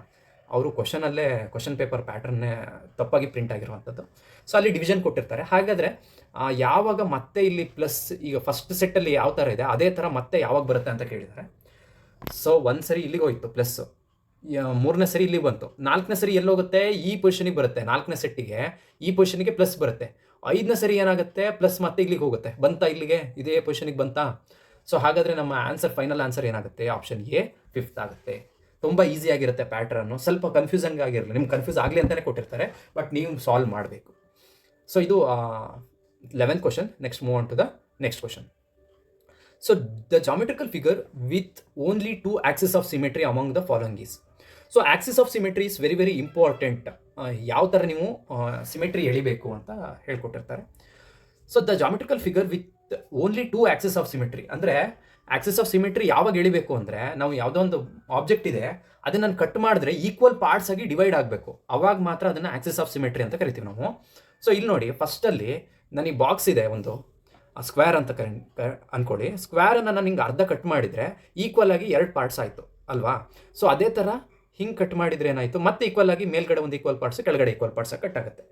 ಅವರು ಕ್ವಶನ್ ಪೇಪರ್ ಪ್ಯಾಟರ್ನ್ನೇ ತಪ್ಪಾಗಿ ಪ್ರಿಂಟ್ ಆಗಿರುವಂಥದ್ದು. ಸೊ ಅಲ್ಲಿ ಡಿವಿಷನ್ ಕೊಟ್ಟಿರ್ತಾರೆ. ಹಾಗಾದರೆ ಯಾವಾಗ ಮತ್ತೆ ಇಲ್ಲಿ ಪ್ಲಸ್, ಈಗ ಫಸ್ಟ್ ಸೆಟ್ಟಲ್ಲಿ ಯಾವ ಥರ ಇದೆ ಅದೇ ಥರ ಮತ್ತೆ ಯಾವಾಗ ಬರುತ್ತೆ ಅಂತ ಕೇಳಿದ್ದಾರೆ. ಸೊ ಒಂದು ಸರಿ ಇಲ್ಲಿಗೆ ಹೋಯ್ತು ಪ್ಲಸ್ಸು, 3ನೇ ಸರಿ ಇಲ್ಲಿಗೆ ಬಂತು, 4ನೇ ಸರಿ ಎಲ್ಲೋಗುತ್ತೆ? ಈ ಪೊಸಿಷನಿಗೆ ಬರುತ್ತೆ. 4ನೇ ಸೆಟ್ಟಿಗೆ ಈ ಪೊಸಿಷನಿಗೆ ಪ್ಲಸ್ ಬರುತ್ತೆ. 5ನೇ ಸರಿ ಏನಾಗುತ್ತೆ? ಪ್ಲಸ್ ಮತ್ತೆ ಇಲ್ಲಿಗೆ ಹೋಗುತ್ತೆ. ಬಂತಾ ಇಲ್ಲಿಗೆ? ಇದೇ ಪೊಸಿಷನಿಗೆ ಬಂತಾ? ಸೊ ಹಾಗಾದರೆ ನಮ್ಮ ಆನ್ಸರ್, ಫೈನಲ್ ಆನ್ಸರ್ ಏನಾಗುತ್ತೆ? ಆಪ್ಷನ್ ಎ 5th ಆಗುತ್ತೆ. ತುಂಬ ಈಸಿಯಾಗಿರುತ್ತೆ ಪ್ಯಾಟ್ರನ್ನು. ಸ್ವಲ್ಪ ಕನ್ಫ್ಯೂಸಿಂಗ್ ಆಗಿರಲಿ, ನಿಮ್ಗೆ ಕನ್ಫ್ಯೂಸ್ ಆಗಲಿ ಅಂತಲೇ ಕೊಟ್ಟಿರ್ತಾರೆ, ಬಟ್ ನೀವು ಸಾಲ್ವ್ ಮಾಡಬೇಕು. ಸೊ ಇದು 11th question. Next move on to the next question. So the geometrical figure with only 2 axes of symmetry among the following is. So axis of symmetry is very very important. ಯಾವ ಥರ ನೀವು ಸಿಮೆಟ್ರಿ ಎಳಿಬೇಕು ಅಂತ ಹೇಳ್ಕೊಟ್ಟಿರ್ತಾರೆ. So the geometrical figure with only 2 axes of symmetry ಅಂದರೆ ಆಕ್ಸಿಸ್ ಆಫ್ ಸಿಮಿಟ್ರಿ ಯಾವಾಗ ಎಳಿಬೇಕು ಅಂದರೆ, ನಾವು ಯಾವುದೋ ಒಂದು ಆಬ್ಜೆಕ್ಟ್ ಇದೆ ಅದನ್ನ ನಾನು ಕಟ್ ಮಾಡಿದ್ರೆ ಈಕ್ವಲ್ ಪಾರ್ಟ್ಸ್ ಆಗಿ ಡಿವೈಡ್ ಆಗಬೇಕು, ಅವಾಗ ಮಾತ್ರ ಅದನ್ನು ಆಕ್ಸಿಸ್ ಆಫ್ ಸಿಮಿಟ್ರಿ ಅಂತ ಕರಿತೀವಿ ನಾವು. ಸೊ ಇಲ್ಲಿ ನೋಡಿ, ಫಸ್ಟಲ್ಲಿ ನನಗೆ ಬಾಕ್ಸ್ ಇದೆ ಒಂದು ಸ್ಕ್ವೇರ್ ಅಂತ ಅನ್ಕೊಳ್ಳಿ. ಸ್ಕ್ವೇರನ್ನು ನಾನು ಹಿಂಗೆ ಅರ್ಧ ಕಟ್ ಮಾಡಿದರೆ ಈಕ್ವಲ್ ಆಗಿ 2 ಪಾರ್ಟ್ಸ್ ಆಯಿತು ಅಲ್ವಾ. ಸೊ ಅದೇ ಥರ ಹಿಂಗೆ ಕಟ್ ಮಾಡಿದರೆ ಏನಾಯಿತು, ಮತ್ತೆ ಈಕ್ವಲ್ ಆಗಿ ಮೇಲ್ಗಡೆ ಒಂದು ಈಕ್ವಲ್ ಪಾರ್ಟ್ಸ್, ಕೆಳಗಡೆ ಈಕ್ವಲ್ ಪಾರ್ಟ್ಸ್ ಕಟ್ ಆಗುತ್ತೆ.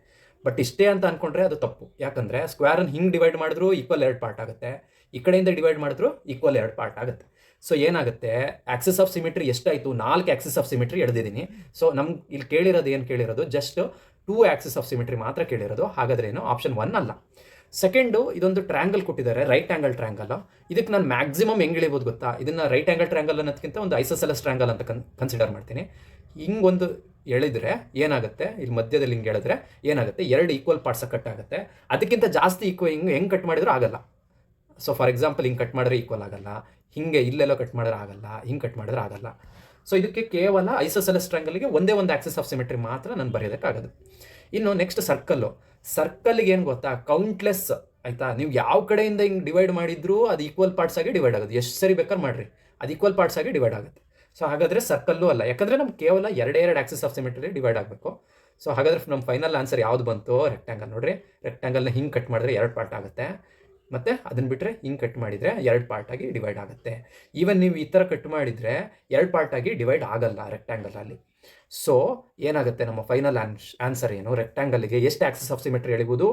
ಬಟ್ ಇಷ್ಟೇ ಅಂತ ಅಂದ್ಕೊಂಡ್ರೆ ಅದು ತಪ್ಪು. ಯಾಕಂದರೆ ಸ್ಕ್ವೇರನ್ನು ಹಿಂಗೆ ಡಿವೈಡ್ ಮಾಡಿದ್ರು ಈಕ್ವಲ್ 2 ಪಾರ್ಟ್ ಆಗುತ್ತೆ, ಈ ಕಡೆಯಿಂದ ಡಿವೈಡ್ ಮಾಡಿದ್ರು ಈಕ್ವಲ್ 2 ಪಾರ್ಟ್ ಆಗುತ್ತೆ. ಸೊ ಏನಾಗುತ್ತೆ, ಆಕ್ಸಿಸ್ ಆಫ್ ಸಿಮಿಟ್ರಿ ಎಷ್ಟಾಯಿತು, 4 ಆಕ್ಸಿಸ್ ಆಫ್ ಸಿಮಿಟ್ರಿ ಎಳೆದಿದ್ದೀನಿ. ಸೊ ನಮ್ಗೆ ಇಲ್ಲಿ ಕೇಳಿರೋದು ಜಸ್ಟ್ 2 ಆಕ್ಸಿಸ್ ಆಫ್ ಸಿಮಿಟ್ರಿ ಮಾತ್ರ ಕೇಳಿರೋದು. ಹಾಗಾದ್ರೆ ಏನು, ಆಪ್ಷನ್ 1 ಅಲ್ಲ. ಸೆಕೆಂಡು, ಇದೊಂದು ಟ್ರ್ಯಾಂಗಲ್ ಕೊಟ್ಟಿದ್ದಾರೆ, ರೈಟ್ ಆ್ಯಂಗಲ್ ಟ್ರ್ಯಾಂಗಲ್. ಇದಕ್ಕೆ ನಾನು ಮ್ಯಾಕ್ಸಿಮಮ್ ಹೆಂಗೆ ಎಳಿಬೋದು ಗೊತ್ತಾ, ಇದನ್ನು ರೈಟ್ ಆ್ಯಂಗಲ್ ಟ್ರ್ಯಾಂಗಲ್ ಅನ್ನೋದಕ್ಕಿಂತ ಒಂದು ಐಸೋಸೆಲಸ್ ಟ್ರ್ಯಾಂಗಲ್ ಅಂತ ಕನ್ಸಿಡರ್ ಮಾಡ್ತೀನಿ. ಹಿಂಗೊಂದು ಎಳೆದ್ರೆ ಏನಾಗುತ್ತೆ, ಇಲ್ಲಿ ಮಧ್ಯದಲ್ಲಿ ಹಿಂಗೆ ಎಳೆದ್ರೆ ಏನಾಗುತ್ತೆ, 2 ಈಕ್ವಲ್ ಪಾರ್ಟ್ಸ್ ಕಟ್ ಆಗುತ್ತೆ. ಅದಕ್ಕಿಂತ ಜಾಸ್ತಿ ಹೆಂಗೆ ಕಟ್ ಮಾಡಿದ್ರು ಆಗಲ್ಲ. ಸೊ ಫಾರ್ ಎಕ್ಸಾಂಪಲ್ ಹಿಂಗೆ ಕಟ್ ಮಾಡಿದ್ರೆ ಈಕ್ವಲ್ ಆಗಲ್ಲ, ಹಿಂಗೆ ಇಲ್ಲೆಲ್ಲೋ ಕಟ್ ಮಾಡಿದ್ರೆ ಆಗಲ್ಲ, ಹಿಂಗೆ ಕಟ್ ಮಾಡಿದ್ರೆ ಆಗಲ್ಲ. ಸೊ ಇದಕ್ಕೆ ಕೇವಲ ಐಸೋಸೆಲಸ್ ಟ್ರ್ಯಾಂಗಲ್ಗೆ ಒಂದೇ ಒಂದು ಆಕ್ಸಿಸ್ ಆಫ್ ಸಿಮಿಟ್ರಿ ಮಾತ್ರ ನಾನು ಬರೆಯೋದಕ್ಕಾಗೋದು. ಇನ್ನು ನೆಕ್ಸ್ಟ್ ಸರ್ಕಲ್ಗೆ ಏನು ಗೊತ್ತಾ, ಕೌಂಟ್ಲೆಸ್ ಆಯಿತಾ. ನೀವು ಯಾವ ಕಡೆಯಿಂದ ಹಿಂಗೆ ಡಿವೈಡ್ ಮಾಡಿದ್ರು ಅದು ಈಕ್ವಲ್ ಪಾರ್ಟ್ಸ್ ಆಗಿ ಡಿವೈಡ್ ಆಗೋದು. ಎಷ್ಟು ಸರಿ ಬೇಕಾದ್ರೆ ಮಾಡಿರಿ, ಅದು ಈಕ್ವಲ್ ಪಾರ್ಟ್ಸ್ ಆಗಿ ಡಿವೈಡ್ ಆಗುತ್ತೆ. ಸೊ ಹಾಗಾದರೆ ಸರ್ಕಲ್ಲು ಅಲ್ಲ, ಯಾಕಂದರೆ ನಮ್ಗೆ ಕೇವಲ 2 ಆಕ್ಸಿಸ್ ಆಫ್ ಸಿಮಿಟ್ರಿ ಡಿವೈಡ್ ಆಗಬೇಕು. ಸೊ ಹಾಗಾದರೆ ನಮ್ಮ ಫೈನಲ್ ಆನ್ಸರ್ ಯಾವುದು ಬಂತು, ರೆಕ್ಟ್ಯಾಂಗಲ್. ನೋಡಿರಿ, ರೆಕ್ಟ್ಯಾಂಗಲ್ನ ಹಿಂಗೆ ಕಟ್ ಮಾಡಿದ್ರೆ 2 ಪಾರ್ಟ್ ಆಗುತ್ತೆ, ಮತ್ತು ಅದನ್ನು ಬಿಟ್ಟರೆ ಹಿಂಗೆ ಕಟ್ ಮಾಡಿದರೆ 2 ಪಾರ್ಟ್ ಆಗಿ ಡಿವೈಡ್ ಆಗುತ್ತೆ. ಈವನ್ ನೀವು ಈ ಥರ ಕಟ್ ಮಾಡಿದರೆ 2 ಪಾರ್ಟ್ ಆಗಿ ಡಿವೈಡ್ ಆಗಲ್ಲ ರೆಕ್ಟ್ಯಾಂಗಲಲ್ಲಿ. ಸೊ ಏನಾಗುತ್ತೆ, ನಮ್ಮ ಫೈನಲ್ ಆನ್ಸರ್ ಏನು, ರೆಕ್ಟ್ಯಾಂಗಲ್ಗೆ ಎಷ್ಟು ಆಕ್ಸಿಸ್ ಆಫ್ ಸಿಮಿಟ್ರಿ ಎಳಿಬೋದು,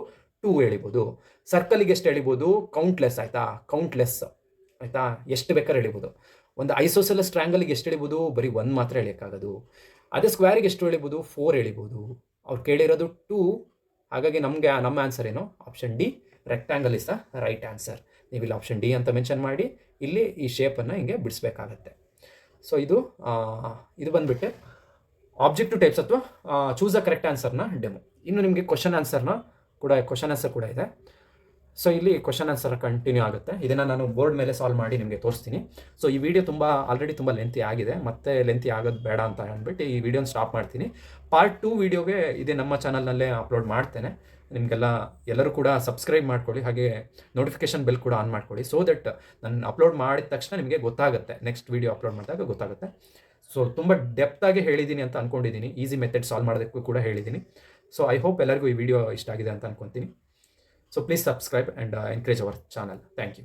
2 ಎಳಿಬೋದು. ಸರ್ಕಲ್ಗೆ ಎಷ್ಟು ಎಳಿಬೋದು, ಕೌಂಟ್ಲೆಸ್ ಆಯಿತಾ, ಕೌಂಟ್ಲೆಸ್ ಆಯಿತಾ, ಎಷ್ಟು ಬೇಕಾದ್ರೆ ಎಳಿಬೋದು. ಒಂದು ಐಸೋಸೆಲಸ್ ಟ್ರ್ಯಾಂಗಲ್ಗೆ ಎಷ್ಟು ಎಳಿಬೋದು, ಬರೀ 1 ಮಾತ್ರ ಎಳಿಯೋಕ್ಕಾಗೋದು. ಅದೇ ಸ್ಕ್ವೇರಿಗೆ ಎಷ್ಟು ಎಳಿಬೋದು, 4 ಎಳಿಬೋದು. ಅವ್ರು ಕೇಳಿರೋದು 2. ಹಾಗಾಗಿ ನಮ್ಮ ಆನ್ಸರ್ ಏನು, option D, rectangle is the right answer. ನೀವು ಇಲ್ಲಿ ಆಪ್ಷನ್ ಡಿ ಅಂತ ಮೆನ್ಷನ್ ಮಾಡಿ ಇಲ್ಲಿ ಈ ಶೇಪನ್ನು ಹಿಂಗೆ ಬಿಡಿಸ್ಬೇಕಾಗತ್ತೆ. ಸೊ ಇದು ಬಂದುಬಿಟ್ಟು ಆಬ್ಜೆಕ್ಟಿವ್ ಟೈಪ್ಸ್ ಅಥವಾ ಚೂಸ್ ಅ ಕರೆಕ್ಟ್ ಆನ್ಸರ್ನ ಡೆಮೋ. ಇನ್ನು ನಿಮಗೆ ಕ್ವಶನ್ ಆನ್ಸರ್ ಕೂಡ ಇದೆ. ಸೊ ಇಲ್ಲಿ ಕ್ವಶನ್ ಆನ್ಸರ್ ಕಂಟಿನ್ಯೂ ಆಗುತ್ತೆ. ಇದನ್ನು ನಾನು ಬೋರ್ಡ್ ಮೇಲೆ ಸಾಲ್ವ್ ಮಾಡಿ ನಿಮಗೆ ತೋರಿಸ್ತೀನಿ. ಸೊ ಈ ವಿಡಿಯೋ ಆಲ್ರೆಡಿ ತುಂಬ ಲೆಂತಿ ಆಗಿದೆ, ಮತ್ತೆ ಲೆಂತಿ ಆಗೋದು ಬೇಡ ಅಂತ ಅಂದ್ಬಿಟ್ಟು ಈ ವಿಡಿಯೋನ ಸ್ಟಾಪ್ ಮಾಡ್ತೀನಿ. ಪಾರ್ಟ್ 2 ವಿಡಿಯೋಗೆ ಇದೇ ನಮ್ಮ ಚಾನಲ್ನಲ್ಲೇ ಅಪ್ಲೋಡ್ ಮಾಡ್ತೇನೆ. ಎಲ್ಲರೂ ಕೂಡ ಸಬ್ಸ್ಕ್ರೈಬ್ ಮಾಡ್ಕೊಳ್ಳಿ, ಹಾಗೆ ನೋಟಿಫಿಕೇಶನ್ ಬೆಲ್ ಕೂಡ ಆನ್ ಮಾಡ್ಕೊಳ್ಳಿ. ಸೊ ದಟ್ ನಾನು ಅಪ್ಲೋಡ್ ಮಾಡಿದ ತಕ್ಷಣ ನಿಮಗೆ ಗೊತ್ತಾಗುತ್ತೆ, ನೆಕ್ಸ್ಟ್ ವಿಡಿಯೋ ಅಪ್ಲೋಡ್ ಮಾಡಿದಾಗ ಗೊತ್ತಾಗುತ್ತೆ. ಸೊ ತುಂಬ ಡೆಪ್ತಾಗಿ ಹೇಳಿದ್ದೀನಿ ಅಂತ ಅಂದ್ಕೊಂಡಿದ್ದೀನಿ, ಈಸಿ ಮೆಥಡ್ ಸಾಲ್ವ್ ಮಾಡೋದಕ್ಕೂ ಕೂಡ ಹೇಳಿದ್ದೀನಿ. ಸೊ ಐ ಹೋಪ್ ಎಲ್ಲರಿಗೂ ಈ ವಿಡಿಯೋ ಇಷ್ಟ ಆಗಿದೆ ಅಂತ ಅಂದ್ಕೊತೀನಿ. So please subscribe and encourage our channel. Thank you.